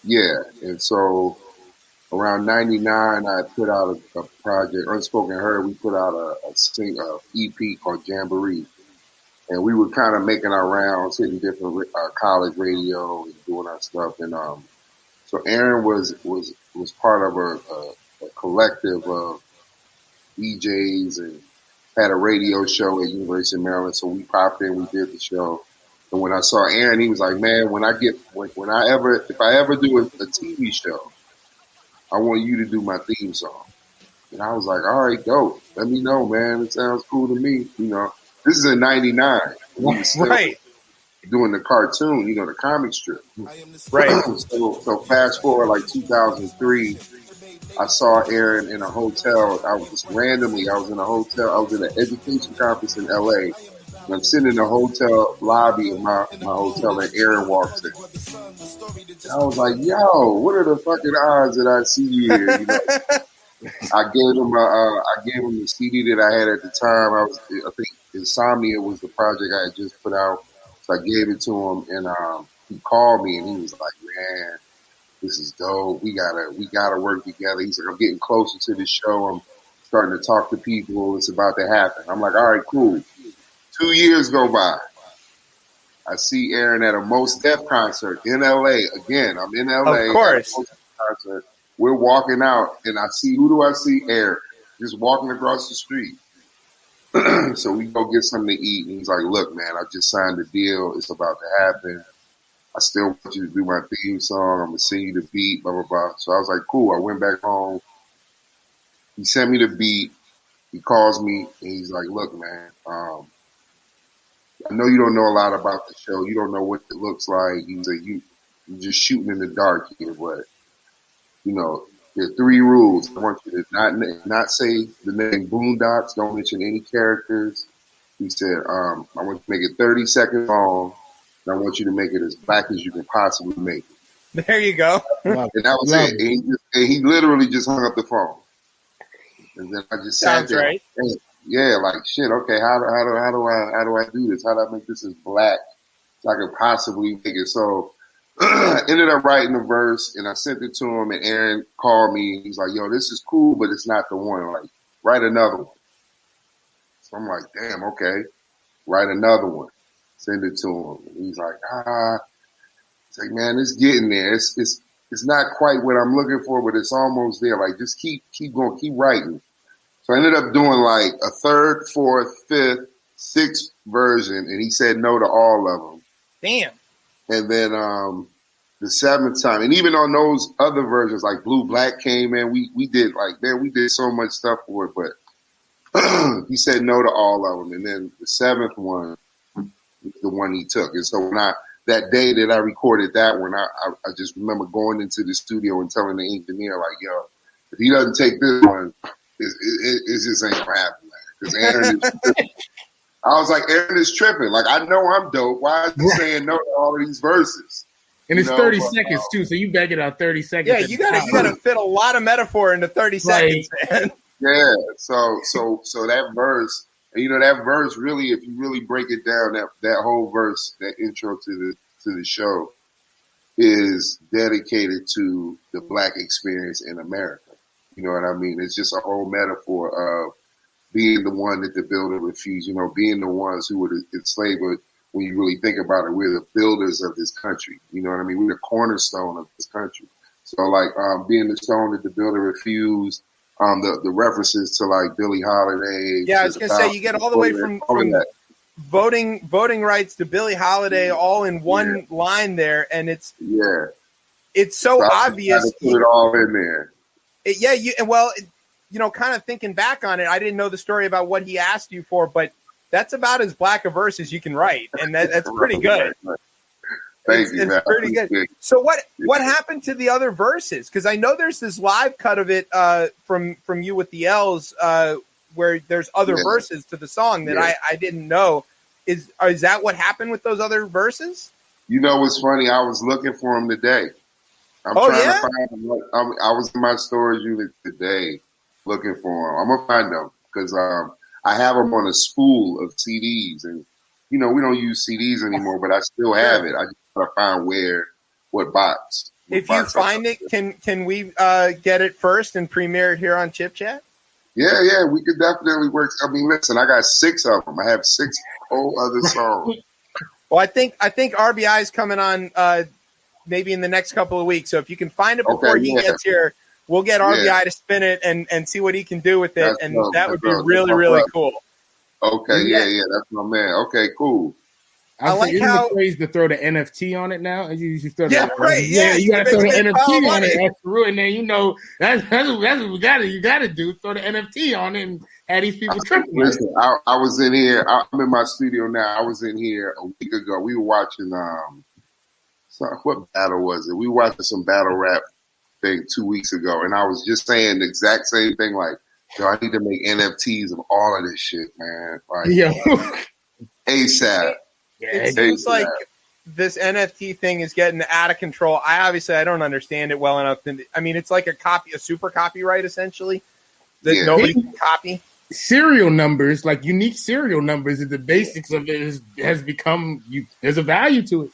Yeah. And so around 99, I put out a project, Unspoken Heard. We put out a EP called Jamboree. And we were kind of making our rounds, hitting different college radio and doing our stuff. And so Aaron was part of a collective of DJs and had a radio show at University of Maryland. So we popped in, we did the show. And when I saw Aaron, he was like, man, if I ever do a TV show, I want you to do my theme song. And I was like, all right, dope. Let me know, man. It sounds cool to me. This is in 99. Right. Doing the cartoon, the comic strip. Right. So fast forward like 2003, I saw Aaron in a hotel. I was in a hotel. I was in an education conference in LA. And I'm sitting in the hotel lobby of my hotel, and Aaron walks in. And I was like, yo, what are the fucking odds that I see you here? I gave him the CD that I had at the time. I think Insomnia was the project I had just put out. So I gave it to him, and he called me, and he was like, man, this is dope. We gotta work together. He's like, I'm getting closer to the show. I'm starting to talk to people. It's about to happen. I'm like, all right, cool. 2 years go by. I see Aaron at a Mos Def concert in LA. Again, I'm in LA. Of course. At a Mos Def concert. We're walking out, and who do I see? Aaron, just walking across the street. So we go get something to eat, and he's like, look, man, I just signed a deal. It's about to happen. I still want you to do my theme song. I'm going to sing you the beat, blah, blah, blah. So I was like, cool. I went back home. He sent me the beat. He calls me, and he's like, look, man, I know you don't know a lot about the show. You don't know what it looks like. He's like, you're just shooting in the dark here, but, There are 3 rules. I want you to not say the name Boondocks. Don't mention any characters. He said, I want you to make it 30 seconds long, and I want you to make it as black as you can possibly make it. There you go. And that was it. And he literally just hung up the phone. And then I just sat there. Right. Yeah, like shit. Okay, how do I do this? How do I make this as black as I could possibly make it? So ended up writing a verse, and I sent it to him. And Aaron called me. He's like, "Yo, this is cool, but it's not the one. Like, write another one." So I'm like, "Damn, okay, write another one." Send it to him. And he's like, It's like, man, it's getting there. It's not quite what I'm looking for, but it's almost there. Like, just keep going, keep writing. So I ended up doing like a 3rd, 4th, 5th, 6th version, and he said no to all of them. Damn. And then the 7th time, and even on those other versions, like Blue Black came in, we did so much stuff for it, but he said no to all of them. And then the 7th one was the one he took. And so that day that I recorded that one, I just remember going into the studio and telling the engineer, like, yo, if he doesn't take this one, it just ain't gonna happen, man. Because Aaron is tripping. I was like, Aaron is tripping. Like, I know I'm dope. Why is he saying no to all of these verses? And it's 30 seconds too, so you back it out 30 seconds. Yeah, you gotta fit a lot of metaphor into 30 seconds, man. Yeah. So that verse, and that verse really, if you really break it down, that whole verse, that intro to the show, is dedicated to the black experience in America. You know what I mean? It's just a whole metaphor of being the one that the builder refused, being the ones who were enslaved. But when you really think about it, we're the builders of this country. You know what I mean? We're the cornerstone of this country. So like being the stone that the builder refused, the references to like Billie Holiday. Yeah, I was gonna say you get all the way from voting rights to Billie Holiday all in one line there, and it's so obvious. I put it all in there. Kind of thinking back on it, I didn't know the story about what he asked you for, but that's about as black a verse as you can write, and that's pretty good. Thank you, man. It's pretty good. So what happened to the other verses? Because I know there's this live cut of it from you with the L's where there's other verses to the song that I didn't know. Is that what happened with those other verses? You know what's funny? I was looking for them today. I'm trying to find them. I was in my storage unit today looking for them. I'm going to find them because I have them on a spool of CDs. And, we don't use CDs anymore, but I still have it. I just got to find what box. If you find it, can we get it first and premiere it here on Chip Chat? Yeah, we could definitely work. I mean, listen, I got 6 of them. I have 6 whole other songs. Well, I think RBI is coming on maybe in the next couple of weeks. So if you can find it before he gets here, we'll get RBI to spin it and see what he can do with it. That would be really, really cool. Okay, that's my man. Okay, cool. I like how the phrase to throw the NFT on it now. You throw right. Yeah, you got to throw the NFT on it, Asheru, and then that's what you got to do. Throw the NFT on it and have these people tripping. Listen, I was in here. I'm in my studio now. I was in here a week ago. We were watching what battle was it? We were watching some battle rap thing 2 weeks ago, and I was just saying the exact same thing. Like, yo, I need to make NFTs of all of this shit, man. Like, ASAP. It seems like this NFT thing is getting out of control. I don't understand it well enough. It's like a super copyright essentially that nobody can copy. Serial numbers, like unique serial numbers, is the basics of it. Has become there's a value to it.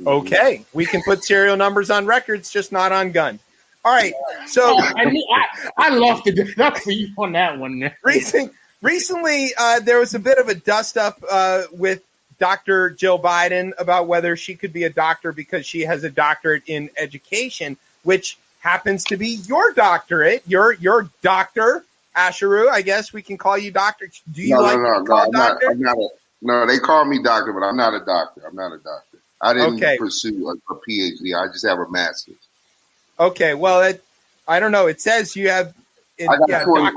Okay, we can put serial numbers on records, just not on gun. All right, so I love to do that for you on that one. Recently, there was a bit of a dust up with Dr. Jill Biden about whether she could be a doctor because she has a doctorate in education, which happens to be your doctorate. Your doctor, Asheru. I guess we can call you doctor. Do you doctor? No, they call me doctor, but I'm not a doctor. I didn't pursue a PhD. I just have a master's. Okay, well, I don't know. It says you have. I'm 20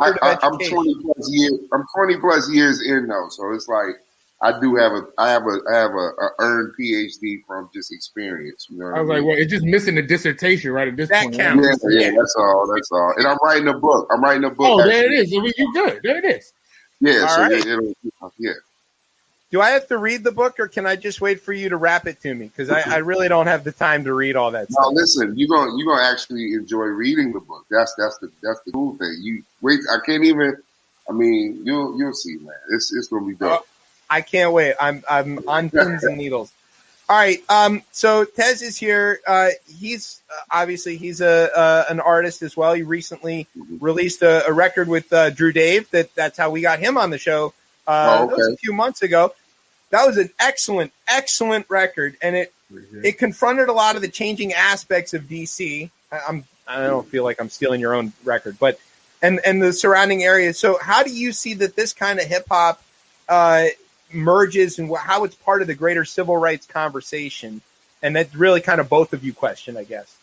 plus years in though, so it's like I have a earned PhD from just experience. You know what I was like, well, it's just missing a dissertation right at this That point. counts. Yeah, that's all. And I'm writing a book. Oh, there actually. it is. I mean, you good. There it is. Yeah, All so right. yeah. Do I have to read the book, or can I just wait for you to wrap it to me? Because I really don't have the time to read all that No, stuff. listen, you're gonna actually enjoy reading the book. That's the cool thing. You wait, I can't even. I mean, you'll see, man. It's gonna be dope. I can't wait. I'm on pins and needles. All right. So Tez is here. He's obviously he's an artist as well. He recently released a record with Drew Dave. That's how we got him on the show. That was a few months ago. That was an excellent record, and it confronted a lot of the changing aspects of DC. I don't feel like I'm stealing your own record, but and the surrounding areas. So how do you see that this kind of hip hop merges and how it's part of the greater civil rights conversation? And that's really kind of both of you question, I guess.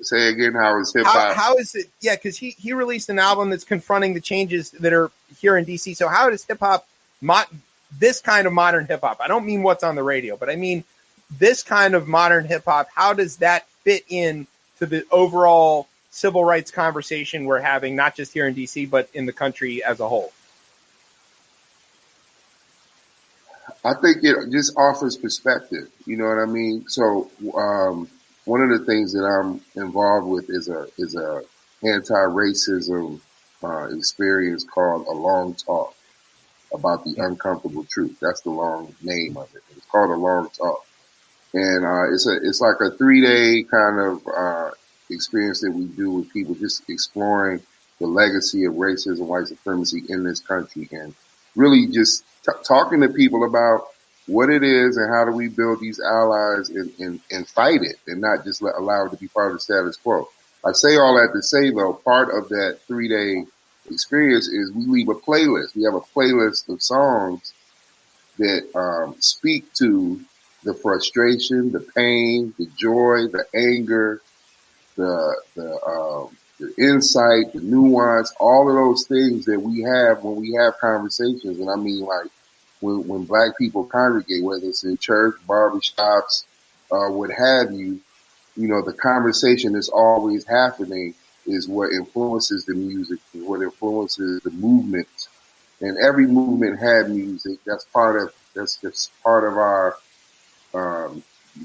Say again, how is hip hop? How is it? Yeah, because he released an album that's confronting the changes that are here in DC. So how does hip hop, this kind of modern hip hop, I don't mean what's on the radio, but I mean this kind of modern hip hop, how does that fit in to the overall civil rights conversation we're having, not just here in DC, but in the country as a whole? I think it just offers perspective. You know what I mean? So one of the things that I'm involved with is a anti-racism experience called A Long Talk about the uncomfortable truth. That's the long name of it. It's called A Long Talk, and it's like a 3-day kind of experience that we do with people just exploring the legacy of racism, white supremacy in this country, and really just talking to people about what it is and how do we build these allies and fight it and not just allow it to be part of the status quo. I say all that to say, though, part of that 3-day experience is we leave a playlist. We have a playlist of songs that speak to the frustration, the pain, the joy, the anger, the insight, the nuance, all of those things that we have when we have conversations. And I mean, like, when Black people congregate, whether it's in church, barbershops, what have you, the conversation that's always happening is what influences the music, is what influences the movement. And every movement had music. That's part of our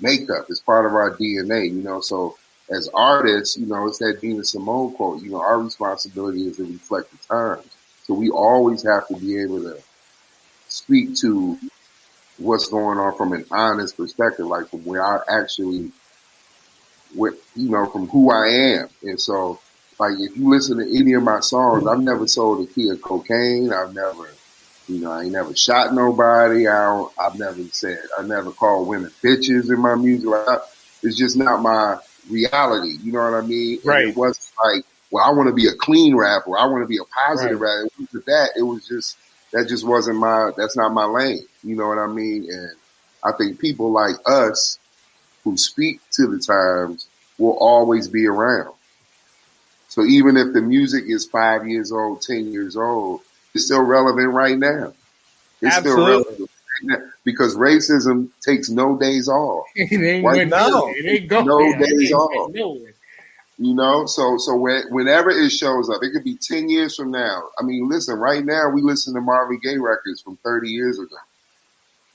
makeup. It's part of our DNA, So as artists, it's that Nina Simone quote, our responsibility is to reflect the times. So we always have to be able to speak to what's going on from an honest perspective, like from where I actually, from who I am. And so, like, if you listen to any of my songs, I've never sold a kid cocaine. I've never, I ain't never shot nobody. I never called women bitches in my music. It's just not my reality. You know what I mean? Right. And it wasn't like, well, I want to be a clean rapper. I want to be a positive rapper. It wasn't that. It was just, that just wasn't that's not my lane. You know what I mean? And I think people like us who speak to the times will always be around. So even if the music is 5 years old, 10 years old, it's still relevant right now. It's Absolutely. still relevant right now because racism takes no days off. It ain't no days off. So whenever it shows up, it could be 10 years from now. I mean, listen, right now we listen to Marvin Gaye records from 30 years ago.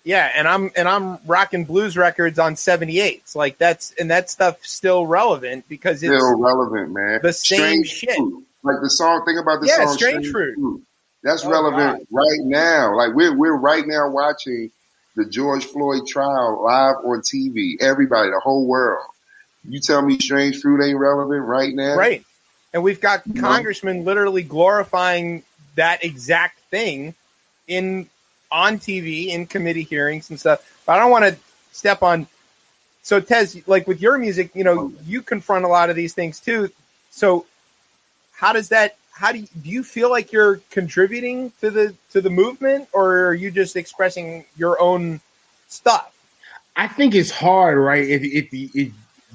Yeah, and I'm rocking blues records on 78s. Like that stuff's still relevant because it's still relevant, man. The same Strange shit. Fruit. Like the song, think about the song Strange Fruit. That's relevant right now. Like we're right now watching the George Floyd trial live on TV. Everybody, the whole world. You tell me Strange Fruit ain't relevant right now? Right. And we've got congressmen literally glorifying that exact thing on TV, in committee hearings and stuff. But I don't want to step on. So Tez, like with your music, you confront a lot of these things too. So do you feel like you're contributing to the movement, or are you just expressing your own stuff? I think it's hard, right? If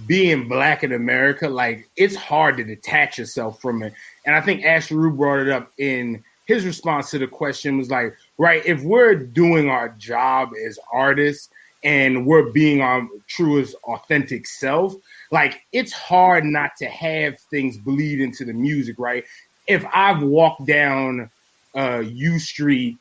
being Black in America, like, it's hard to detach yourself from it. And I think Asheru brought it up in his response to the question, was like, right, if we're doing our job as artists and we're being our truest, authentic self, like it's hard not to have things bleed into the music, right? If I've walked down U Street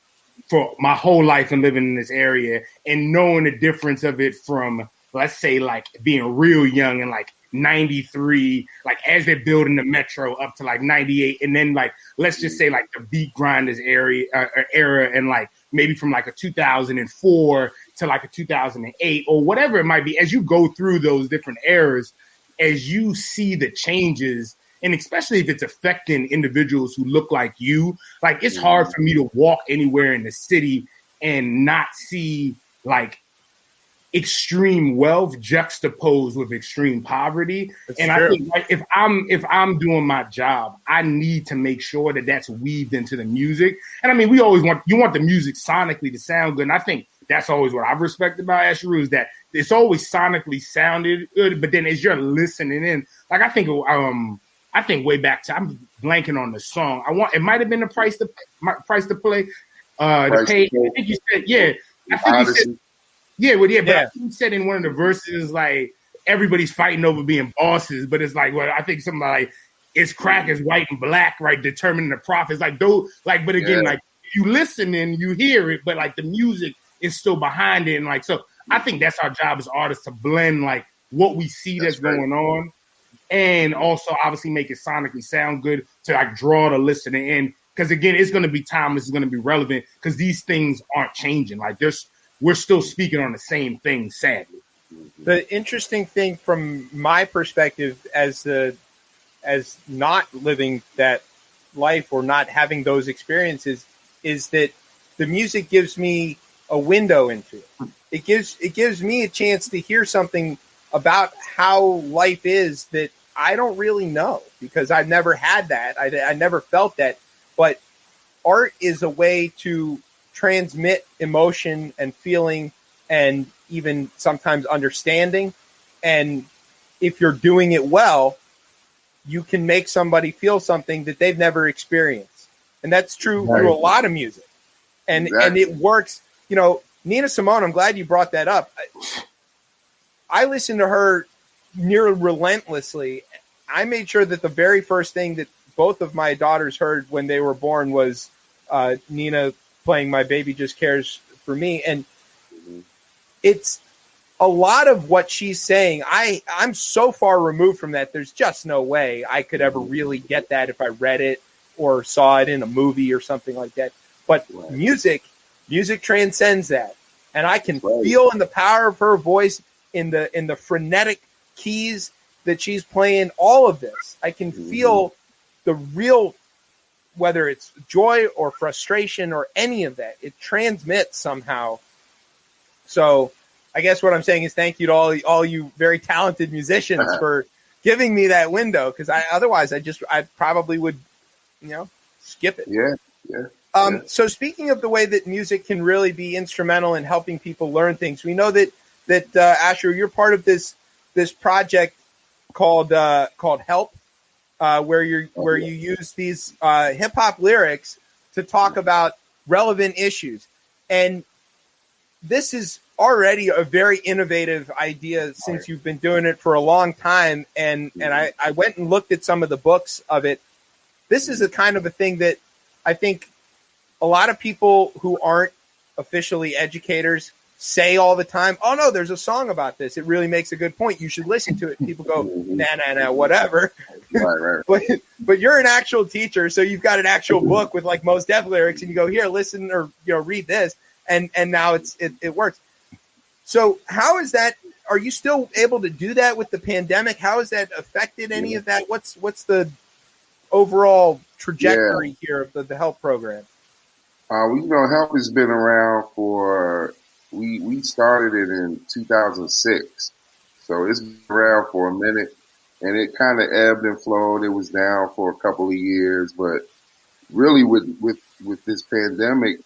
for my whole life and living in this area and knowing the difference of it from, let's say, like being real young and like 93, like as they're building the metro up to like 98, and then like let's just say like the beat grinders era and like maybe from like a 2004 to like a 2008 or whatever it might be. As you go through those different eras, as you see the changes, and especially if it's affecting individuals who look like you, like it's hard for me to walk anywhere in the city and not see like extreme wealth juxtaposed with extreme poverty. That's and true. I think like, if I'm doing my job, I need to make sure that that's weaved into the music. And I mean, we always want the music sonically to sound good. And I think that's always what I've respected about Asheru is that it's always sonically sounded good. But then as you're listening in, like I think way back to, I'm blanking on the song. It might have been the price to play. The pay. I think you said, yeah. I think you said. Yeah, well, but I think he said in one of the verses, like, everybody's fighting over being bosses, but it's like, well, I think something like, it's crackers, white and black, right, determining the profits. Like, those, like, but again, like, you listen and you hear it, but, like, the music is still behind it. And, like, so I think that's our job as artists to blend, like, what we see that's going on and also obviously make it sonically sound good to, like, draw the listener in. Because, again, it's going to be timeless, it's going to be relevant because these things aren't changing. Like, we're still speaking on the same thing, sadly. The interesting thing from my perspective as not living that life or not having those experiences is that the music gives me a window into it. It gives me a chance to hear something about how life is that I don't really know because I've never had that. I never felt that. But art is a way to transmit emotion and feeling and even sometimes understanding. And if you're doing it well, you can make somebody feel something that they've never experienced. And that's true through a lot of music. And it works. You know, Nina Simone, I'm glad you brought that up. I listened to her near relentlessly. I made sure that the very first thing that both of my daughters heard when they were born was Nina playing My Baby Just Cares for Me. And it's a lot of what she's saying. I'm so far removed from that. There's just no way I could ever really get that if I read it or saw it in a movie or something like that. But music transcends that. And I can feel in the power of her voice, in the frenetic keys that she's playing, all of this. I can feel the real, whether it's joy or frustration or any of that, it transmits somehow. So I guess what I'm saying is thank you to all you very talented musicians for giving me that window, because otherwise I probably would, skip it. Yeah. So speaking of the way that music can really be instrumental in helping people learn things, we know that Asheru, you're part of this project called Help. Where you use these hip hop lyrics to talk about relevant issues, and this is already a very innovative idea since you've been doing it for a long time. And I went and looked at some of the books of it. This is a kind of a thing that I think a lot of people who aren't officially educators say all the time. Oh no, there's a song about this. It really makes a good point. You should listen to it. People go, nah, whatever. Right. But you're an actual teacher, so you've got an actual book with like Mos Def lyrics, and you go, here, listen, or read this, and now it works. So how is that? Are you still able to do that with the pandemic? How has that affected any of that? What's the overall trajectory here of the Help program? Help has been around for. We started it in 2006, so it's been around for a minute, and it kind of ebbed and flowed. It was down for a couple of years, but really with this pandemic,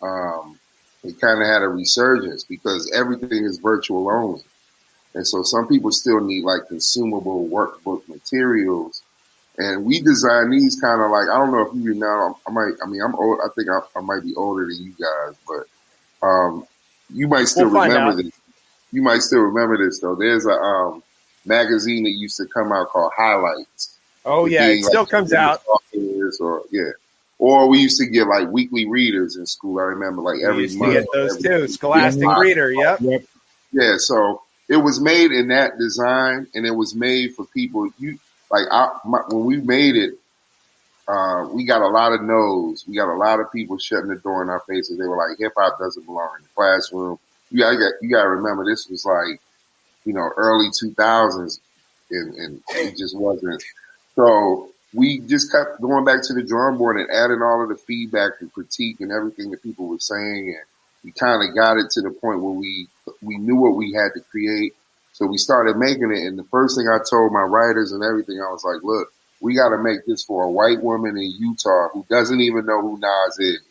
it kind of had a resurgence because everything is virtual only, and so some people still need like consumable workbook materials, And we designed these kind of like, I don't know if you know, I'm old. I think I might be older than you guys, but you might still remember this. You might still remember this though. There's a magazine that used to come out called Highlights. Oh yeah, it still comes out. Or we used to get like weekly readers in school. I remember like every month. Get those too. Scholastic Reader. Yep. Yeah. So it was made in that design, and it was made for people. When we made it, we got a lot of no's. We got a lot of people shutting the door in our faces. They were like, "Hip hop doesn't belong in the classroom." You got to remember, this was like, early 2000s, and it just wasn't. So we just kept going back to the drawing board and adding all of the feedback and critique and everything that people were saying, and we kind of got it to the point where we knew what we had to create. So we started making it, and the first thing I told my writers and everything, I was like, look, we got to make this for a white woman in Utah who doesn't even know who Nas is.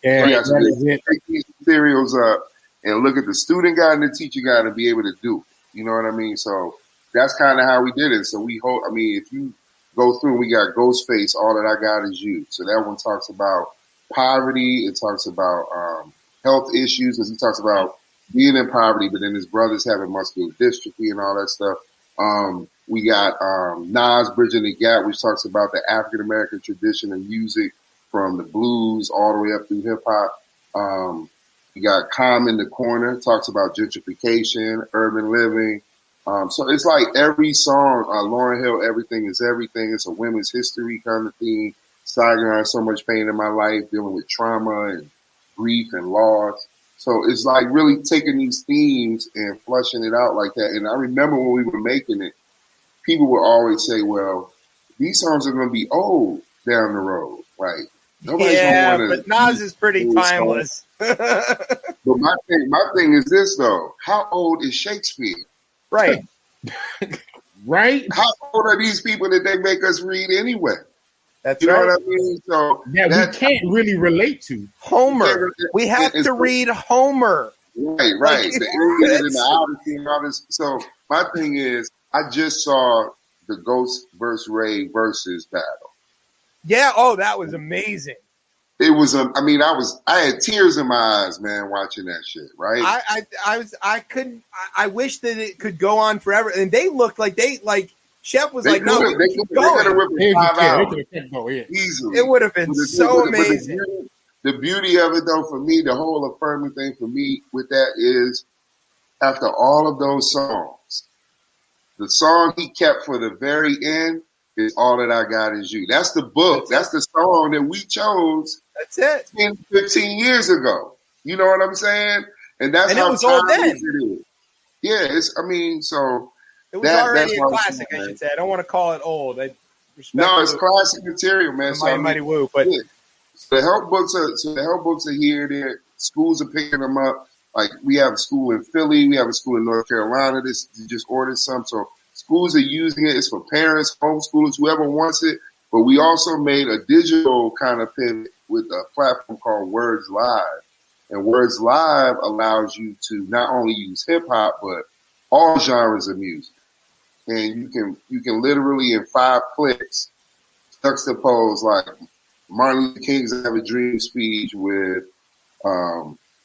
Yeah, take these materials up and look at the student guide and the teacher guide and be able to do it. You know what I mean? So that's kind of how we did it. So we hope, if you go through, we got Ghostface, All That I Got Is You. So that one talks about poverty. It talks about health issues, because he talks about being in poverty, but then his brothers having muscular dystrophy and all that stuff. We got Nas, Bridging the Gap, which talks about the African-American tradition of music from the blues all the way up through hip-hop. We got Calm in the Corner, talks about gentrification, urban living. So it's like every song, Lauryn Hill, Everything is Everything. It's a women's history kind of theme. Saigon, So Much Pain in My Life, dealing with trauma and grief and loss. So it's like really taking these themes and flushing it out like that. And I remember when we were making it, people would always say, well, these songs are going to be old down the road. Like, nobody's going to want to. But Nas is pretty timeless. But my thing is this, though. How old is Shakespeare? Right. Right? How old are these people that they make us read anyway? That's you know right. what I mean? So we can't really relate to Homer. We have to read Homer. Right. Like, The Iliad and the Odyssey and all this. So my thing is, I just saw the Ghost versus Ray versus battle. Yeah. Oh, that was amazing. It was. I had tears in my eyes, man, watching that shit. Right. I couldn't. I wish that it could go on forever. And they looked like Chef was like, no, they could have ripped it 5 hours. Easily. It would have been so amazing. The beauty of it, though, for me, the whole affirming thing for me with that is, after all of those songs, the song he kept for the very end is All That I Got Is You. That's the book. That's the song that we chose. That's it. 10, 15 years ago. You know what I'm saying? And that's how it was old then. It is. Yeah, so it was already a classic, I should say. I don't want to call it old. It's classic material, man. Mighty Woo, but yeah. So the help books are here. There, schools are picking them up. Like, we have a school in Philly, we have a school in North Carolina. This just ordered some. So schools are using it. It's for parents, homeschoolers, whoever wants it. But we also made a digital kind of pivot with a platform called Words Live. And Words Live allows you to not only use hip hop, but all genres of music. And you can literally in 5 clicks juxtapose like Martin Luther King's "I Have a Dream" speech with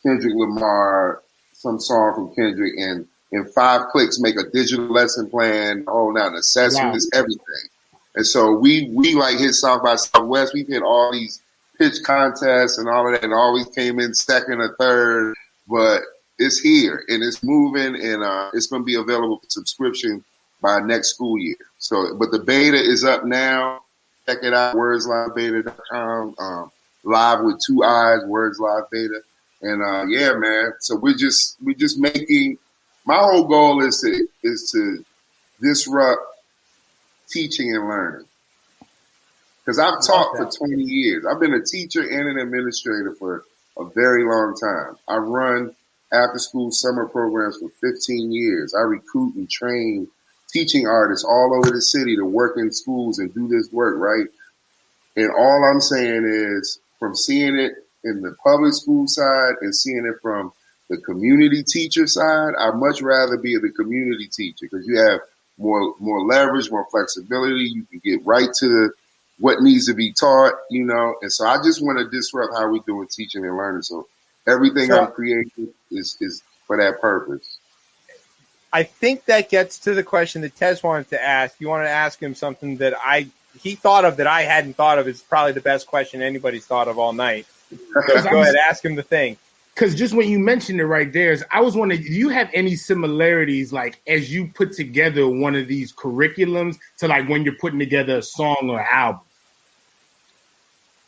Kendrick Lamar, some song from Kendrick, and in 5 clicks make a digital lesson plan, an assessment, is everything. And so we like hit South by Southwest. We've hit all these pitch contests and all of that, and always came in second or third. But it's here and it's moving, and it's going to be available for subscription by next school year. So, but the beta is up now. Check it out, wordslivebeta.com. Live with 2 eyes, Words Live Beta. And yeah, man. So we're just making. My whole goal is to disrupt teaching and learning. Because I've taught for 20 years. I've been a teacher and an administrator for a very long time. I run after-school summer programs for 15 years. I recruit and train teaching artists all over the city to work in schools and do this work, right? And all I'm saying is, from seeing it in the public school side and seeing it from the community teacher side, I'd much rather be the community teacher, because you have more leverage, more flexibility. You can get right to what needs to be taught, you know. And so I just want to disrupt how we doing teaching and learning. So everything I'm creating is for that purpose. I think that gets to the question that Tez wanted to ask. You want to ask him something that he thought of that I hadn't thought of. It's probably the best question anybody's thought of all night. So go ahead, ask him the thing. Because just when you mentioned it right there, I was wondering, do you have any similarities, like as you put together one of these curriculums to like when you're putting together a song or album?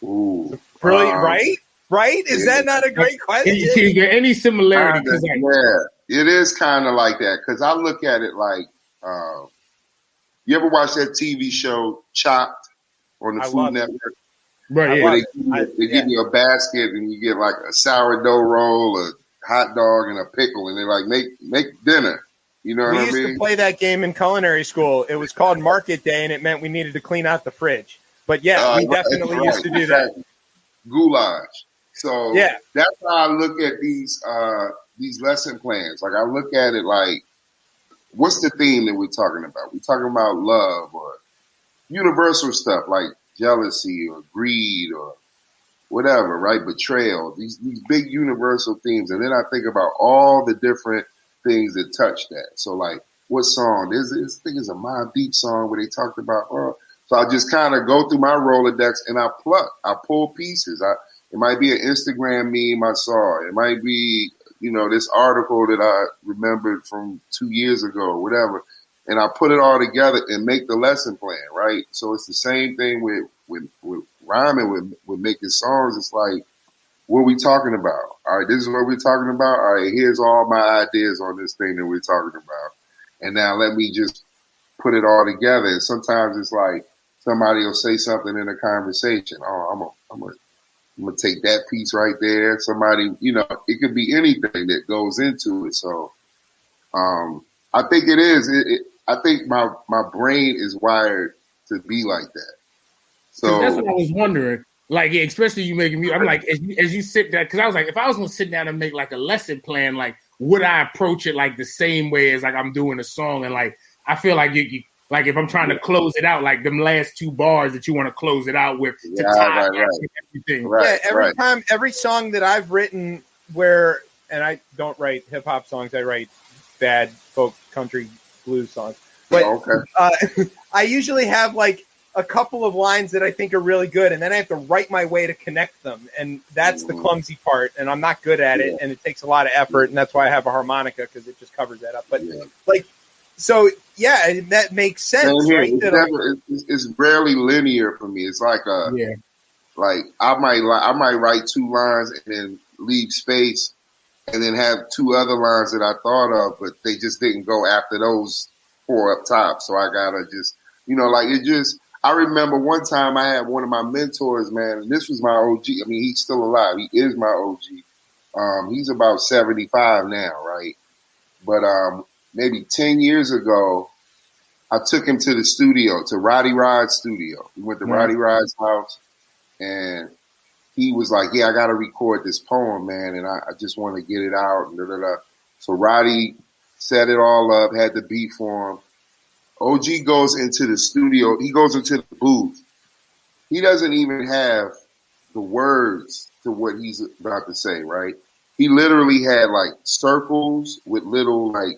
Ooh, brilliant, right? Right? Is that not a great question? Can you get any similarity? Yeah, it is kind of like that because I look at it like, you ever watch that TV show Chopped on the Food Network? Right. Yeah. They give you a basket and you get like a sourdough roll, a hot dog, and a pickle, and they're like, make dinner. You know what I mean? We used to play that game in culinary school. It was called Market Day, and it meant we needed to clean out the fridge. But yeah, we definitely used to do that. Goulash. So yeah, that's how I look at these lesson plans. Like I look at it like, what's the theme that we're talking about? We're talking about love or universal stuff like jealousy or greed or whatever, right? Betrayal. These big universal themes. And then I think about all the different things that touch that. So like, what song? This thing is a Mobb Deep song where they talked about, so I just kind of go through my Rolodex and I pull pieces. It might be an Instagram meme I saw. It might be, you know, this article that I remembered from 2 years ago or whatever. And I put it all together and make the lesson plan, right? So it's the same thing with rhyming, with making songs. It's like, what are we talking about? All right, this is what we're talking about. All right, here's all my ideas on this thing that we're talking about. And now let me just put it all together. And sometimes it's like somebody will say something in a conversation. Oh, I'm gonna take that piece right there. Somebody, you know, it could be anything that goes into it. So I think it is. I think my brain is wired to be like that. So that's what I was wondering. Like, especially you making me. I'm like, as you sit there, because I was like, if I was gonna sit down and make like a lesson plan, like, would I approach it like the same way as like I'm doing a song? And like, I feel like you like if I'm trying to close it out, like them last two bars that you want to close it out with to tie everything. Right, time, every song that I've written and I don't write hip hop songs, I write bad folk country blues songs. But I usually have like a couple of lines that I think are really good, and then I have to write my way to connect them, and that's the clumsy part, and I'm not good at it, and it takes a lot of effort, and that's why I have a harmonica, because it just covers that up. But like, so yeah, that makes sense, right? It's rarely linear for me. It's like like I might write two lines and then leave space, and then have two other lines that I thought of, but they just didn't go after those four up top. So I gotta just, you know, like it just. I remember one time I had one of my mentors, man, and this was my OG. I mean, he's still alive. He is my OG. He's about 75 now, right? But maybe 10 years ago, I took him to the studio, to Roddy Rod's studio. We went to Roddy Rod's house, and he was like, yeah, I got to record this poem, man, and I just want to get it out. And So Roddy set it all up, had the beat for him. OG goes into the studio. He goes into the booth. He doesn't even have the words to what he's about to say, right? He literally had like circles with little like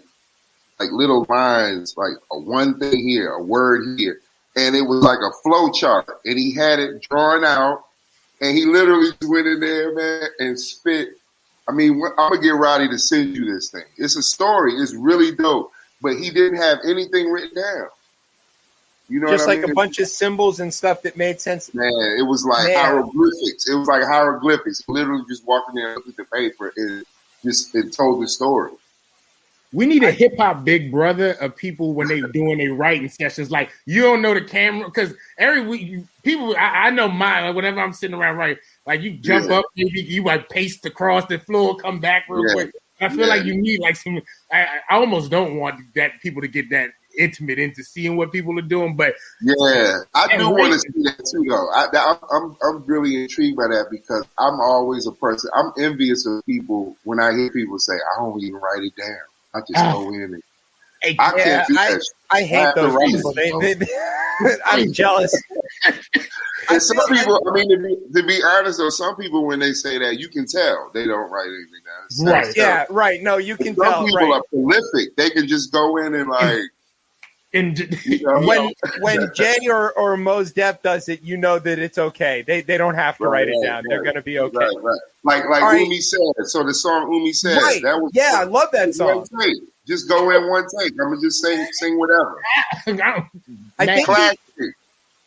little lines, like a one thing here, a word here. And it was like a flow chart. And he had it drawn out. And he literally went in there, man, and spit. I mean, I'm going to get Roddy to send you this thing. It's a story. It's really dope. But he didn't have anything written down. You know, just what I like mean? A bunch of symbols and stuff that made sense. Man, it was like hieroglyphics. It was like hieroglyphics. Literally just walking there and looking at the paper and it told the story. We need a hip hop big brother of people when they doing their writing sessions. Like, you don't know the camera because every week people. I know mine. Like, whenever I'm sitting around writing, like you jump up, maybe you like paste across the floor, come back real quick. I feel like you need like some. I almost don't want that people to get that intimate into seeing what people are doing, but I do want to see that too, though. I'm really intrigued by that because I'm always a person. I'm envious of people when I hear people say, "I don't even write it down. I just go in Hey, I can't do that. shit. I hate have to those write people. it. I'm jealous. And some people, I mean, to be honest, though, some people when they say that, you can tell they don't write anything down. It sounds Right. Yeah, terrible. right. No, you can Some tell. people Right. are prolific. They can just go in and like, And you know, When Jay or Mos Def does it, you know that it's okay. They don't have to write it down. They're going to be okay. Right. Like All right. Umi said. So the song Umi said, Right. that was Yeah, I love that song. one take. Just go in one take. I'm gonna just sing whatever.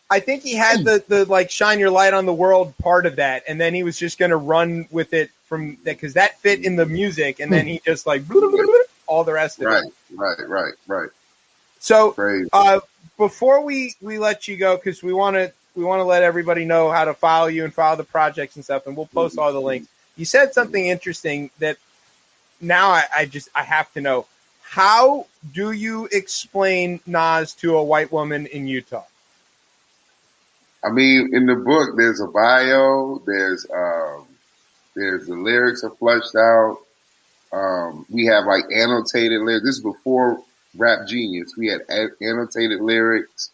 I think he had the like shine your light on the world part of that, and then he was just going to run with it from that because that fit in the music, and then he just like all the rest of it. Right. So Crazy. before we let you go, because we want to let everybody know how to follow you and follow the projects and stuff, and we'll post all the links. You said something interesting that now I have to know. How do you explain Nas to a white woman in Utah? I mean, in the book, there's a bio. There's the lyrics are fleshed out. We have like annotated lyrics. This is before Rap Genius. We had annotated lyrics.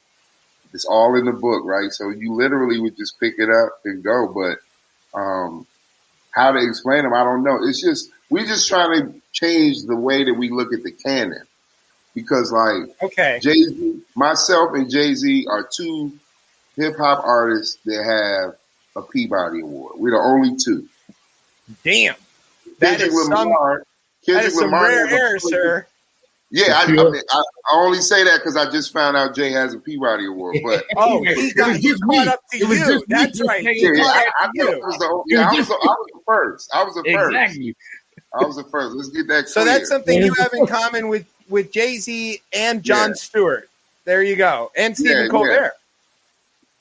It's all in the book, right? So you literally would just pick it up and go. But how to explain them, I don't know. It's just we're just trying to change the way that we look at the canon because, like, JayZ, myself and JayZ are two hip hop artists that have a Peabody Award. We're the only two. Damn, that is some rare air, sir. Yeah, I only say that because I just found out Jay has a Peabody Award. But he caught up to you. That's right. I was the first. Exactly. I was the first. Let's get that clear. So that's something you have in common with JayZ and Jon Stewart. There you go. And Stephen Colbert.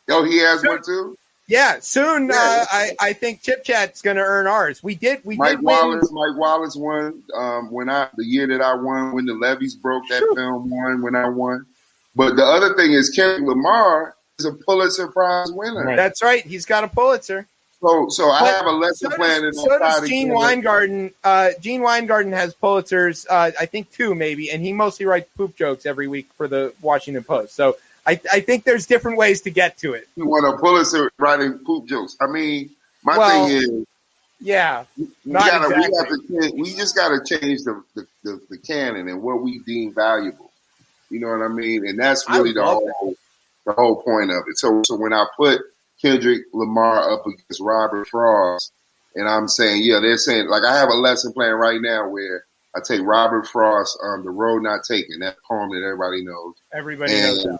Oh, he has one too? Yeah. Soon, I think Chip Chat's going to earn ours. Mike Wallace won the year that I won, when the levees broke, that film won when I won. But the other thing is Kendrick Lamar is a Pulitzer Prize winner. Right. That's right. He's got a Pulitzer. So I have a lesson plan. So does Gene Weingarten. Gene Weingarten has Pulitzers, I think 2 maybe, and he mostly writes poop jokes every week for the Washington Post. So I think there's different ways to get to it. You want a Pulitzer writing poop jokes? I mean, my thing is, we just got to change the canon and what we deem valuable. You know what I mean? And that's really the whole point of it. So when I put Kendrick Lamar up against Robert Frost, and I'm saying, they're saying, like, I have a lesson plan right now where I take Robert Frost on The Road Not Taken, that poem that everybody knows. Everybody knows that one.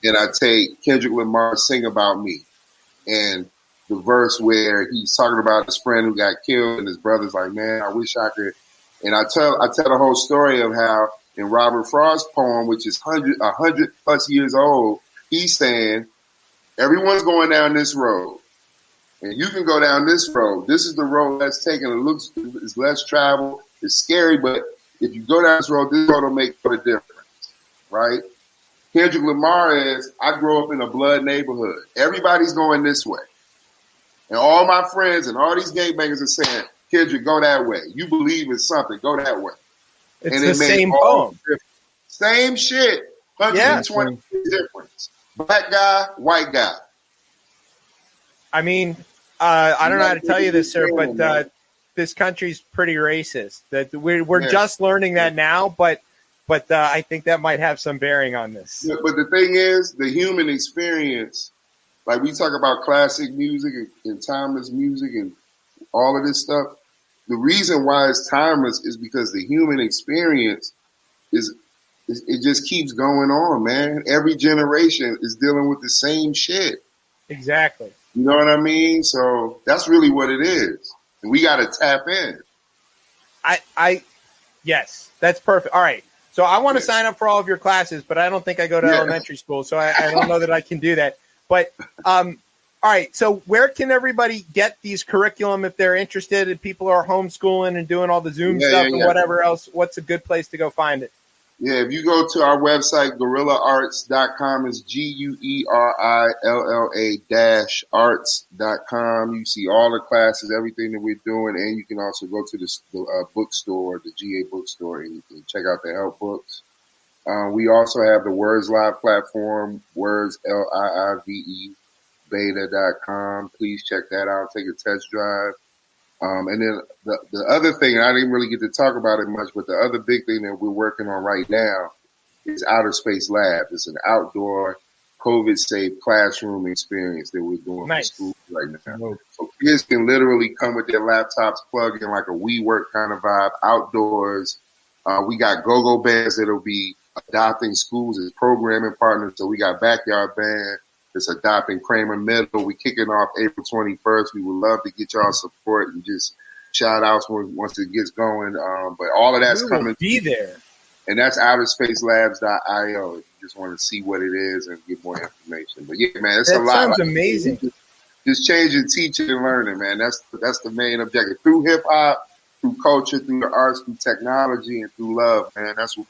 And I take Kendrick Lamar, Sing About Me. And the verse where he's talking about his friend who got killed, and his brother's like, man, I wish I could. And I tell the whole story of how in Robert Frost's poem, which is 100 plus years old, he's saying, everyone's going down this road, and you can go down this road. This is the road that's taken. It's less traveled. It's scary, but if you go down this road will make a difference, right? Kendrick Lamar is, I grew up in a blood neighborhood. Everybody's going this way. And all my friends and all these gangbangers are saying, Kendrick, go that way. You believe in something, go that way. It's the same poem. Same shit, 120 difference. Black guy, white guy. I mean, I don't know how to tell you this, sir, but this country's pretty racist. That we're just learning that now, but I think that might have some bearing on this. Yeah, but the thing is, the human experience, like we talk about classic music and timeless music and all of this stuff, the reason why it's timeless is because the human experience it just keeps going on, man. Every generation is dealing with the same shit. Exactly. You know what I mean? So that's really what it is. And we got to tap in. Yes, that's perfect. All right. So I want to sign up for all of your classes, but I don't think I go to elementary school, so I don't know that I can do that. But all right. So where can everybody get these curriculum if they're interested? If people are homeschooling and doing all the Zoom stuff and whatever else, what's a good place to go find it? Yeah, if you go to our website, GuerrillaArts.com, it's GUERRILLA-arts.com. You see all the classes, everything that we're doing, and you can also go to the bookstore, the GA bookstore, and check out the help books. We also have the Words Live platform, Words Liive beta.com. Please check that out. Take a test drive. And then the other thing, and I didn't really get to talk about it much, but the other big thing that we're working on right now is Outer Space Lab. It's an outdoor COVID-safe classroom experience that we're doing for schools right now. So kids can literally come with their laptops, plug in like a WeWork kind of vibe, outdoors. We got go-go bands that'll be adopting schools as programming partners. So we got Backyard Band that's adopting Kramer Middle. We're kicking off April 21st. We would love to get y'all support and just shout outs once it gets going. But all of that's coming. Be there. And that's outerspacelabs.io. If you just want to see what it is and get more information. But yeah, man, it's a lot. That sounds amazing. Just changing teaching and learning, man. That's the main objective. Through hip hop, through culture, through the arts, through technology, and through love, man. That's what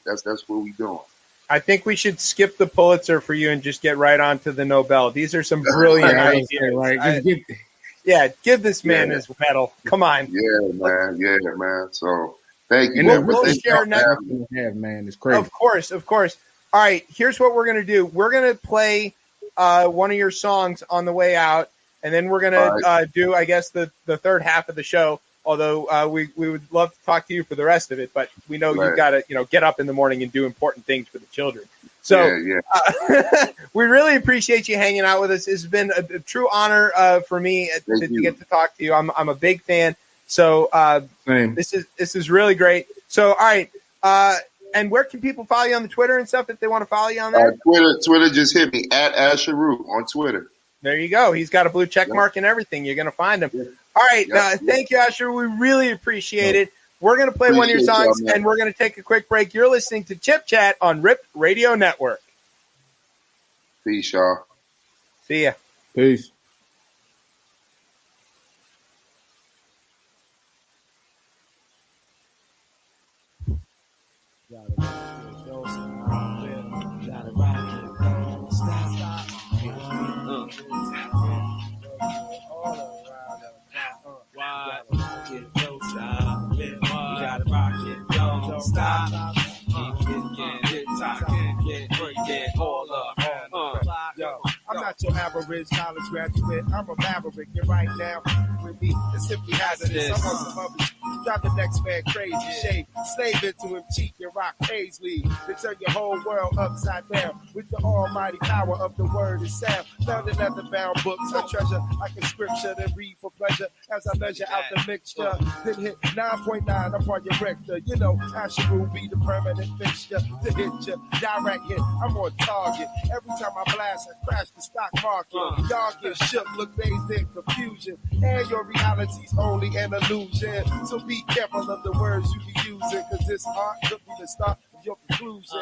we're doing. I think we should skip the Pulitzer for you and just get right on to the Nobel. These are some brilliant ideas. Right. Give this man his medal. Come on. Yeah, man. Yeah, man. So thank you. And we'll share next. Man, it's crazy. Of course. All right, here's what we're going to do. We're going to play one of your songs on the way out, and then we're going to do, I guess, the third half of the show. Although we would love to talk to you for the rest of it, but we know you've got to get up in the morning and do important things for the children. So we really appreciate you hanging out with us. It's been a true honor for me to get to talk to you. I'm a big fan. So this is really great. So all right, and where can people follow you on the Twitter and stuff if they want to follow you on there? Twitter just hit me at Asheru on Twitter. There you go. He's got a blue check mark and everything. You're going to find him. Yeah. All right. Thank you, Asheru. We really appreciate it. We're going to play one of your songs, and we're going to take a quick break. You're listening to Chip Chat on RIP Radio Network. Peace, y'all. See ya. Peace. Stop. I'm not your average college graduate. I'm a maverick, and right now with me, it's simply hazardous. I'm on some others. Drive the next man crazy, shade, slave into him, cheat and rock Paisley. They turn your whole world upside down with the almighty power of the word and sound. Found in leather-bound books, I treasure like a scripture, then read for pleasure as I measure out the mixture. Then hit 9.9 upon your rector. You know, Asheru be the permanent fixture to hit you. Direct hit, I'm on target. Every time I blast, I crash the stock market. Y'all get shook, look dazed in confusion. And your reality's only an illusion. So be careful of the words you be using, cause this art could be the start of your conclusion.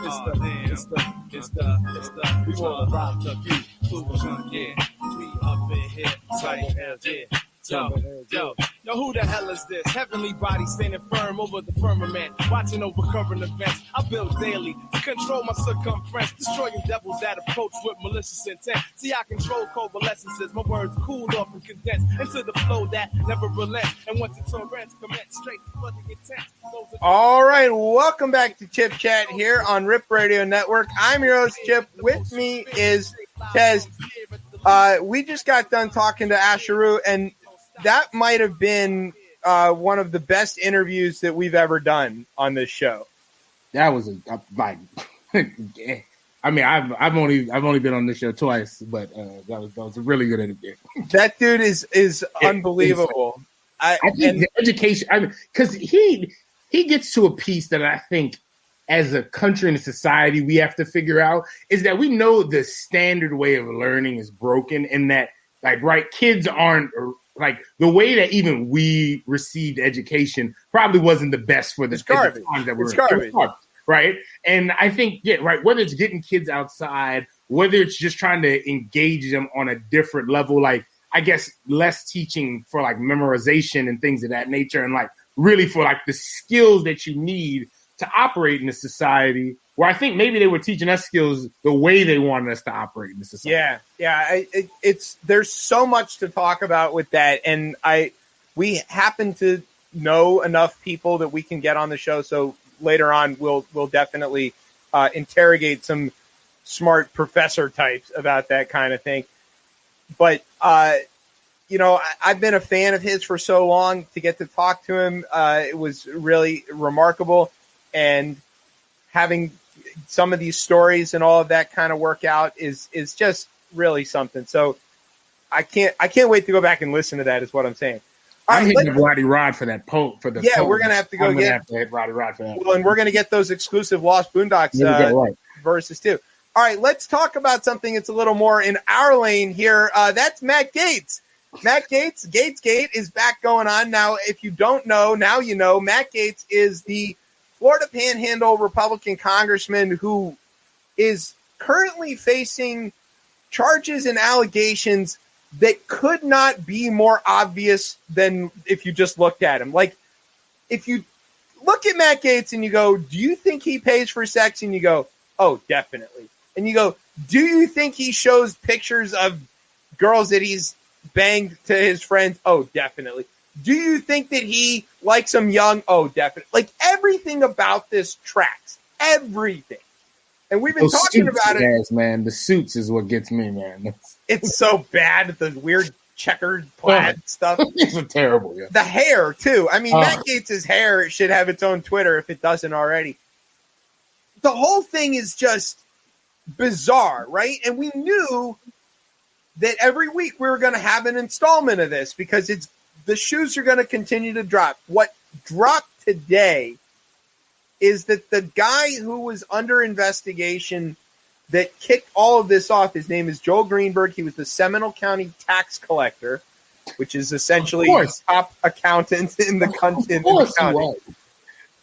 It's the, we wanna rock the beat. Yeah, we up in here, tight hands, yeah. Yo, who the hell is this? Heavenly body standing firm over the firmament, watching over current events. I build daily to control my circumference, destroying devils that approach with malicious intent. See, I control convalescences, my words cool off and condense into the flow that never relents. And once the torrents commence, straight for the intent. All right, welcome back to Chip Chat here on RIP Radio Network. I'm your host, Chip. With me is Tez. We just got done talking to Asheru, and that might have been one of the best interviews that we've ever done on this show. That was I mean, I've only been on this show twice, but that was a really good interview. That dude is unbelievable. I think the education, because he gets to a piece that I think, as a country and a society, we have to figure out is that we know the standard way of learning is broken, and that kids aren't. Like the way that even we received education probably wasn't the best for the times that we're in. Right. And I think, whether it's getting kids outside, whether it's just trying to engage them on a different level, like I guess less teaching for like memorization and things of that nature, and like really for like the skills that you need to operate in a society where I think maybe they were teaching us skills the way they wanted us to operate in the society. Yeah. There's so much to talk about with that. And we happen to know enough people that we can get on the show. So later on we'll definitely interrogate some smart professor types about that kind of thing. But I've been a fan of his for so long. To get to talk to him, it was really remarkable, and having some of these stories and all of that kind of work out is just really something. So I can't wait to go back and listen to that, is what I'm saying. I'm hitting Roddy Rod for that poll. We're gonna have to go have to hit Roddy Rod for that. Well, and we're gonna get those exclusive Lost Boondocks verses too. All right, let's talk about something that's a little more in our lane here. That's Matt Gaetz. Matt Gaetz, Gatesgate is back going on now. If you don't know, now you know. Matt Gaetz is the Florida Panhandle Republican congressman who is currently facing charges and allegations that could not be more obvious than if you just looked at him. Like, if you look at Matt Gaetz and you go, do you think he pays for sex? And you go, oh, definitely. And you go, do you think he shows pictures of girls that he's banged to his friends? Oh, definitely. Do you think that he likes them young? Oh, definitely. Like, everything about this tracks. Everything. And we've been talking about it. Yes, man. The suits is what gets me, man. It's so bad. The weird checkered plaid stuff. It's terrible. Yeah. The hair, too. I mean, Matt Gaetz' hair should have its own Twitter if it doesn't already. The whole thing is just bizarre, right? And we knew that every week we were going to have an installment of this because the shoes are going to continue to drop. What dropped today is that the guy who was under investigation that kicked all of this off, his name is Joel Greenberg. He was the Seminole County tax collector, which is essentially the top accountant in the country.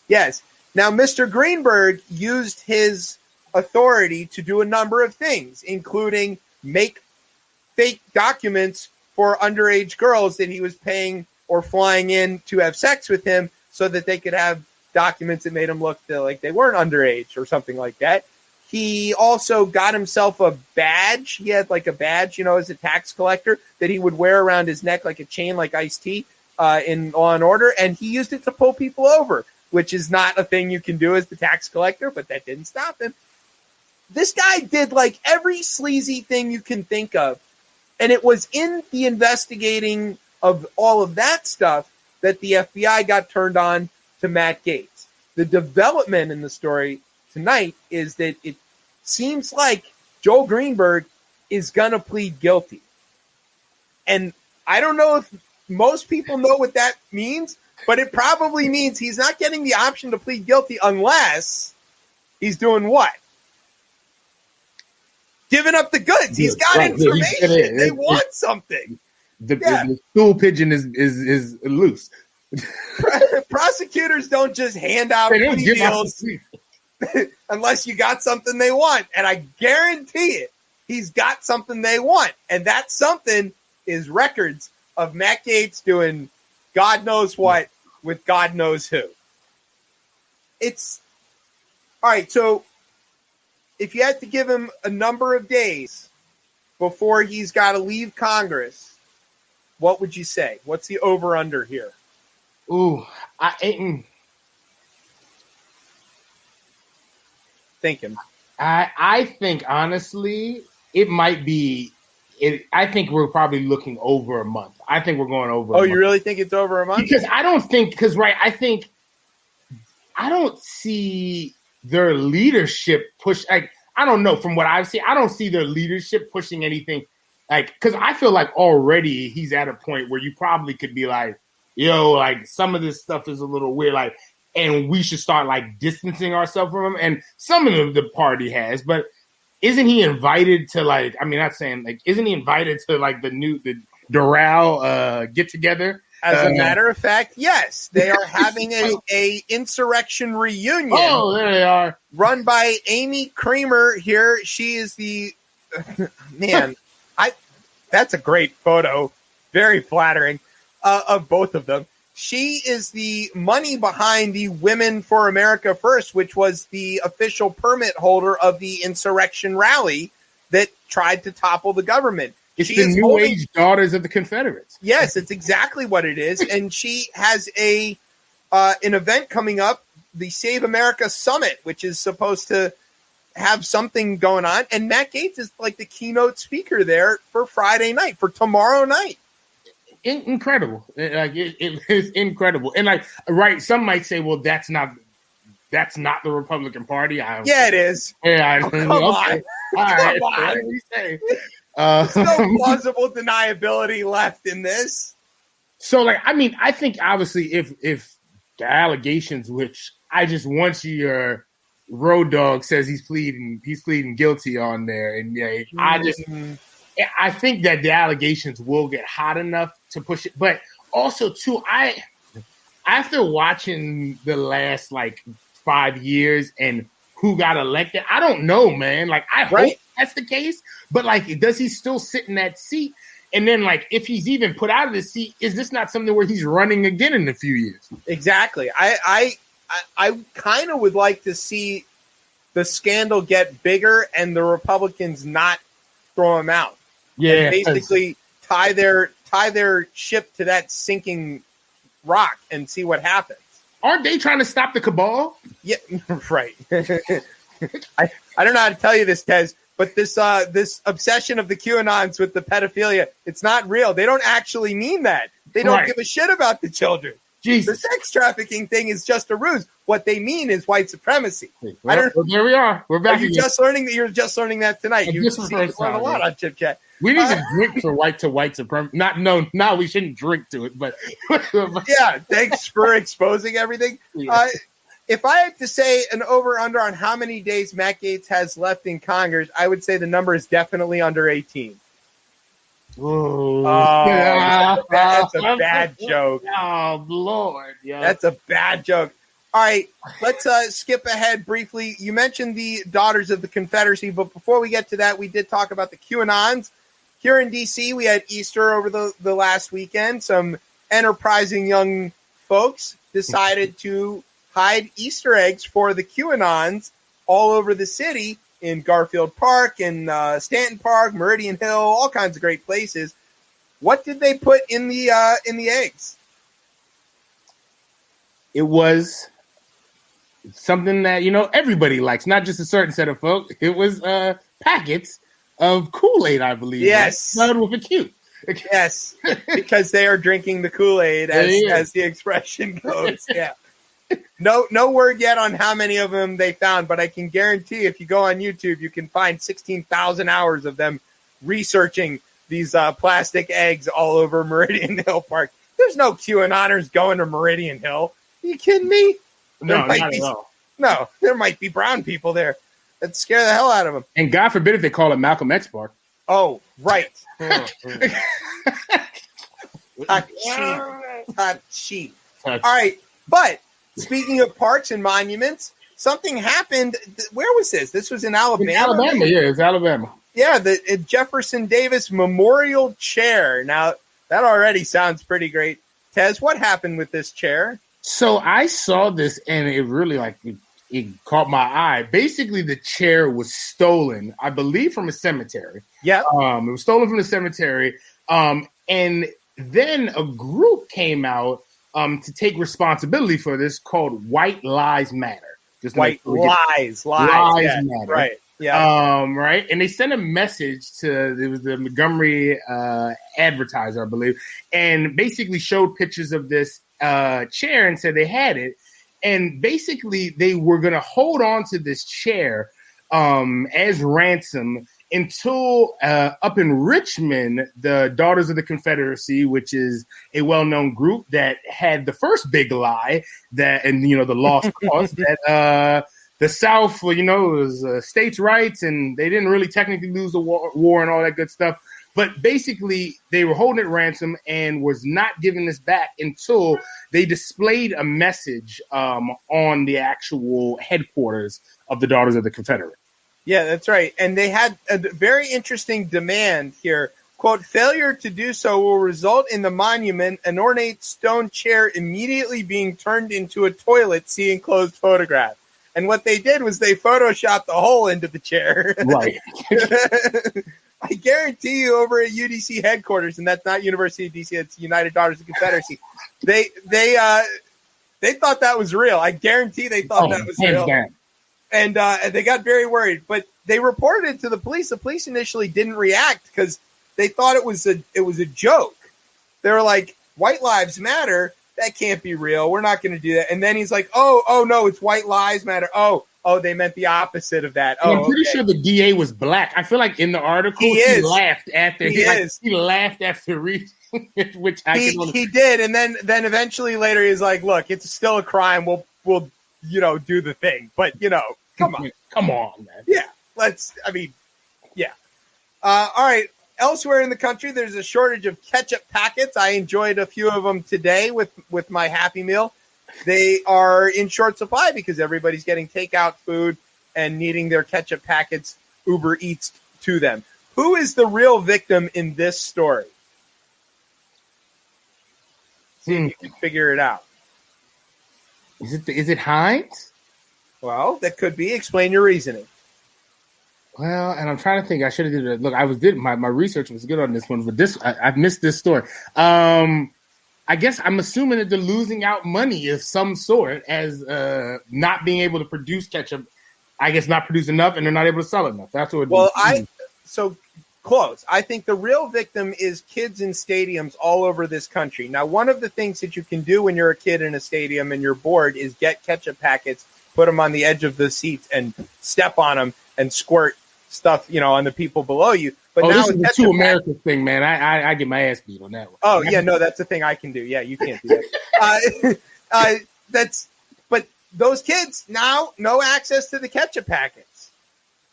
Yes. Now, Mr. Greenberg used his authority to do a number of things, including make fake documents for underage girls that he was paying or flying in to have sex with him so that they could have documents that made them look like they weren't underage or something like that. He also got himself a badge. He had like a badge, as a tax collector that he would wear around his neck like a chain, like Ice-T in Law and Order. And he used it to pull people over, which is not a thing you can do as the tax collector, but that didn't stop him. This guy did like every sleazy thing you can think of. And it was in the investigating of all of that stuff that the FBI got turned on to Matt Gaetz. The development in the story tonight is that it seems like Joel Greenberg is going to plead guilty. And I don't know if most people know what that means, but it probably means he's not getting the option to plead guilty unless he's doing what? Giving up the goods. He's got information. They want something. The stool pigeon is loose. Prosecutors don't just hand out plea deals unless you got something they want. And I guarantee it, he's got something they want. And that something is records of Matt Gaetz doing God knows what with God knows who. It's all right. So if you had to give him a number of days before he's got to leave Congress, what would you say? What's the over-under here? Ooh, Thinking. I think, honestly, it might be I think we're probably looking over a month. I think we're going over a month. You really think it's over a month? Because I don't see their leadership push. Like, I don't know. From what I've seen, I don't see their leadership pushing anything. Like, because I feel like already he's at a point where you probably could be like, yo, like some of this stuff is a little weird. Like, and we should start like distancing ourselves from him. And some of the party has, but isn't he invited to like? I mean, not saying like, isn't he invited to like the Doral get together? As a matter of fact, yes, they are having a insurrection reunion. Oh, there they are. Run by Amy Creamer here. She is the man. That's a great photo. Very flattering of both of them. She is the money behind the Women for America First, which was the official permit holder of the insurrection rally that tried to topple the government. It's the New Age Daughters of the Confederates. Yes, it's exactly what it is. And she has an event coming up the Save America Summit, which is supposed to have something going on. And Matt Gaetz is like the keynote speaker there for Friday night, for tomorrow night. Incredible. It is incredible. And like, right, some might say, well, that's not the Republican Party. Yeah, it is. Yeah, come on. All right. What do we say? There's no plausible deniability left in this. So, like, I mean, I think obviously if the allegations, which I just once your Road Dogg says he's pleading guilty on there, and I think that the allegations will get hot enough to push it. But also, too, after watching the last, like, 5 years and who got elected, I don't know, man. Like, I hope that's the case. But, like, does he still sit in that seat? And then, like, if he's even put out of the seat, is this not something where he's running again in a few years? Exactly. I kind of would like to see the scandal get bigger and the Republicans not throw him out. Yeah, and basically tie their ship to that sinking rock and see what happens. Aren't they trying to stop the cabal? Yeah, right. I don't know how to tell you this, Tez, but this obsession of the QAnons with the pedophilia, it's not real. They don't actually mean that. They don't give a shit about the children. Jesus. The sex trafficking thing is just a ruse. What they mean is white supremacy. Well, there we are. We're back. You're just learning that tonight. You learn a lot on Chip Chat. We need to drink for white supremacy. No, we shouldn't drink to it. But yeah, thanks for exposing everything. Yeah. If I had to say an over/under on how many days Matt Gaetz has left in Congress, I would say the number is definitely under 18. Oh, that's a bad joke. Oh, Lord. Yeah. That's a bad joke. All right, let's skip ahead briefly. You mentioned the Daughters of the Confederacy, but before we get to that, we did talk about the QAnons. Here in D.C., we had Easter over the last weekend. Some enterprising young folks decided to hide Easter eggs for the QAnons all over the city, in Garfield Park, in Stanton Park, Meridian Hill, all kinds of great places. What did they put in the eggs? It was something that, everybody likes, not just a certain set of folk. It was packets of Kool-Aid, I believe. Yes. Spelled with a Q. Yes, because they are drinking the Kool-Aid, as the expression goes. Yeah. No word yet on how many of them they found, but I can guarantee if you go on YouTube, you can find 16,000 hours of them researching these plastic eggs all over Meridian Hill Park. There's no QAnoners going to Meridian Hill. Are you kidding me? No, not at all. No, there might be brown people there. That'd scare the hell out of them. And God forbid if they call it Malcolm X Park. Oh, right. Hot cheap. All right, but speaking of parks and monuments, something happened. Where was this? This was in Alabama. It's Alabama. Yeah, the Jefferson Davis Memorial Chair. Now, that already sounds pretty great. Tez, what happened with this chair? So I saw this, and it really, it caught my eye. Basically, the chair was stolen, I believe, from a cemetery. Yeah. It was stolen from the cemetery. And then a group came out to take responsibility for this called White Lives Matter. White Lives Matter. Right. Yeah. Right. And they sent a message it was the Montgomery Advertiser, I believe, and basically showed pictures of this chair and said they had it. And basically they were going to hold on to this chair as ransom until up in Richmond, the Daughters of the Confederacy, which is a well-known group that had the first big lie the lost cause that the South, was states' rights, and they didn't really technically lose the war and all that good stuff. But basically, they were holding it ransom and was not giving this back until they displayed a message on the actual headquarters of the Daughters of the Confederate. Yeah, that's right. And they had a very interesting demand here. Quote, failure to do so will result in the monument, an ornate stone chair, immediately being turned into a toilet, see enclosed photograph. And what they did was they photoshopped the hole into the chair. Right. I guarantee you over at UDC headquarters, and that's not University of DC, it's United Daughters of the Confederacy, they They thought that was real. I guarantee they thought that was real. And they got very worried. But they reported it to the police. The police initially didn't react because they thought it was a joke. They were like, White Lives Matter? That can't be real. We're not going to do that. And then he's like, oh, no, it's White Lives Matter. Oh, they meant the opposite of that. I'm pretty sure the DA was black. I feel like in the article he laughed after he laughed after reading, which he did. And then eventually later he's like, look, it's still a crime. We'll do the thing. But come on. Come on, man. Yeah. All right. Elsewhere in the country, there's a shortage of ketchup packets. I enjoyed a few of them today with my Happy Meal. They are in short supply because everybody's getting takeout food and needing their ketchup packets Uber Eats to them. Who is the real victim in this story? See if you can figure it out. Is it Heinz? Well, that could be. Explain your reasoning. Well, and I'm trying to think. I should have did it. Look, my research was good on this one, but I've missed this story. I guess I'm assuming that they're losing out money of some sort as not being able to produce ketchup. I guess not produce enough, and they're not able to sell enough. That's what. So close. I think the real victim is kids in stadiums all over this country. Now, one of the things that you can do when you're a kid in a stadium and you're bored is get ketchup packets, put them on the edge of the seats, and step on them and squirt stuff, on the people below you. But now this is a Two America thing, man. I get my ass beat on that one. Oh yeah, no, that's the thing I can do. Yeah, you can't do that. But those kids now no access to the ketchup packets.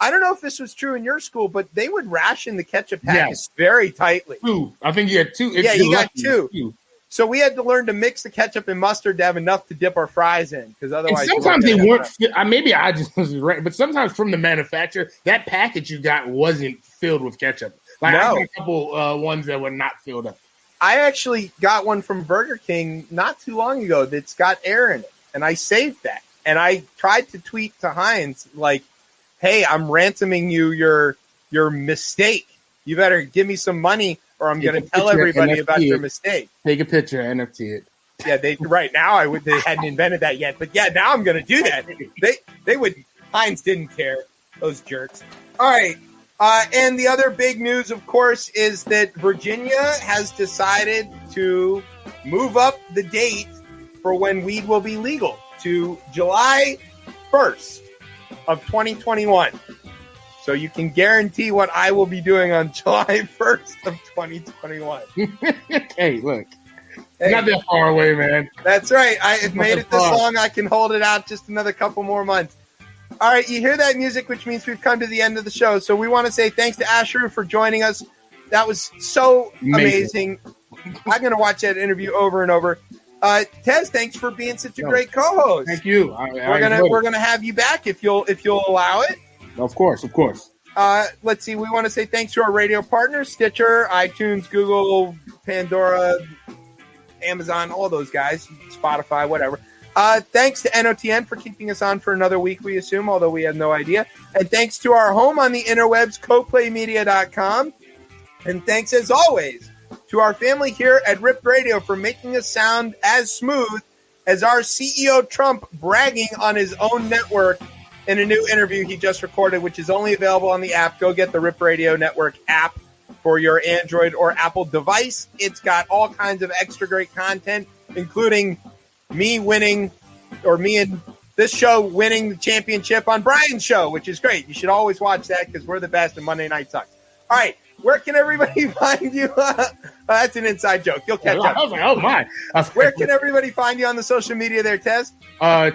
I don't know if this was true in your school, but they would ration the ketchup packets very tightly. Two. I think you had two. Yeah, you got two. So we had to learn to mix the ketchup and mustard to have enough to dip our fries in, because otherwise, and sometimes they weren't. Maybe I just was right, but sometimes from the manufacturer, that package you got wasn't filled with ketchup. Like I got a couple ones that were not filled up. I actually got one from Burger King not too long ago that's got air in it, and I saved that. And I tried to tweet to Heinz like, "Hey, I'm ransoming you your mistake. You better give me some money, or I'm going to tell everybody about your mistake." Take a picture, NFT it. Yeah, they hadn't invented that yet, but yeah, now I'm going to do that. They would. Heinz didn't care. Those jerks. All right. And the other big news, of course, is that Virginia has decided to move up the date for when weed will be legal to July 1st of 2021. So you can guarantee what I will be doing on July 1st of 2021. Hey, look. Not that far away, man. That's right. I've made it this long. I can hold it out just another couple more months. All right, you hear that music, which means we've come to the end of the show. So we want to say thanks to Asheru for joining us. That was so amazing. I'm going to watch that interview over and over. Tez, thanks for being such a great co-host. Thank you. We're gonna have you back if you'll allow it. Of course. Let's see. We want to say thanks to our radio partners: Stitcher, iTunes, Google, Pandora, Amazon, all those guys, Spotify, whatever. Thanks to NOTN for keeping us on for another week, we assume, although we have no idea. And thanks to our home on the interwebs, coplaymedia.com. And thanks, as always, to our family here at Ripped Radio for making us sound as smooth as our CEO Trump bragging on his own network in a new interview he just recorded, which is only available on the app. Go get the Ripped Radio Network app for your Android or Apple device. It's got all kinds of extra great content, including me and this show winning the championship on Brian's show, which is great. You should always watch that because we're the best and Monday Night Sucks. All right, where can everybody find you? That's an inside joke. You'll catch up. I was like, oh my. Where can everybody find you on the social media there, Tez?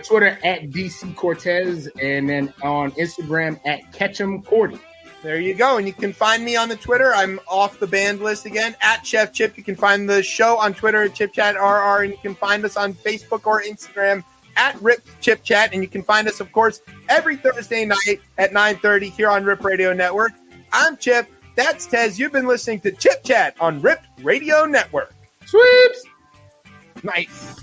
Twitter at DC Cortez, and then on Instagram at Ketchum Cordy. There you go. And you can find me on the Twitter. I'm off the banned list again, at Chef Chip. You can find the show on Twitter at ChipChatRR, and you can find us on Facebook or Instagram at Rip Chip Chat. And you can find us, of course, every Thursday night at 9:30 here on Rip Radio Network. I'm Chip. That's Tez. You've been listening to Chip Chat on Rip Radio Network. Sweeps. Nice.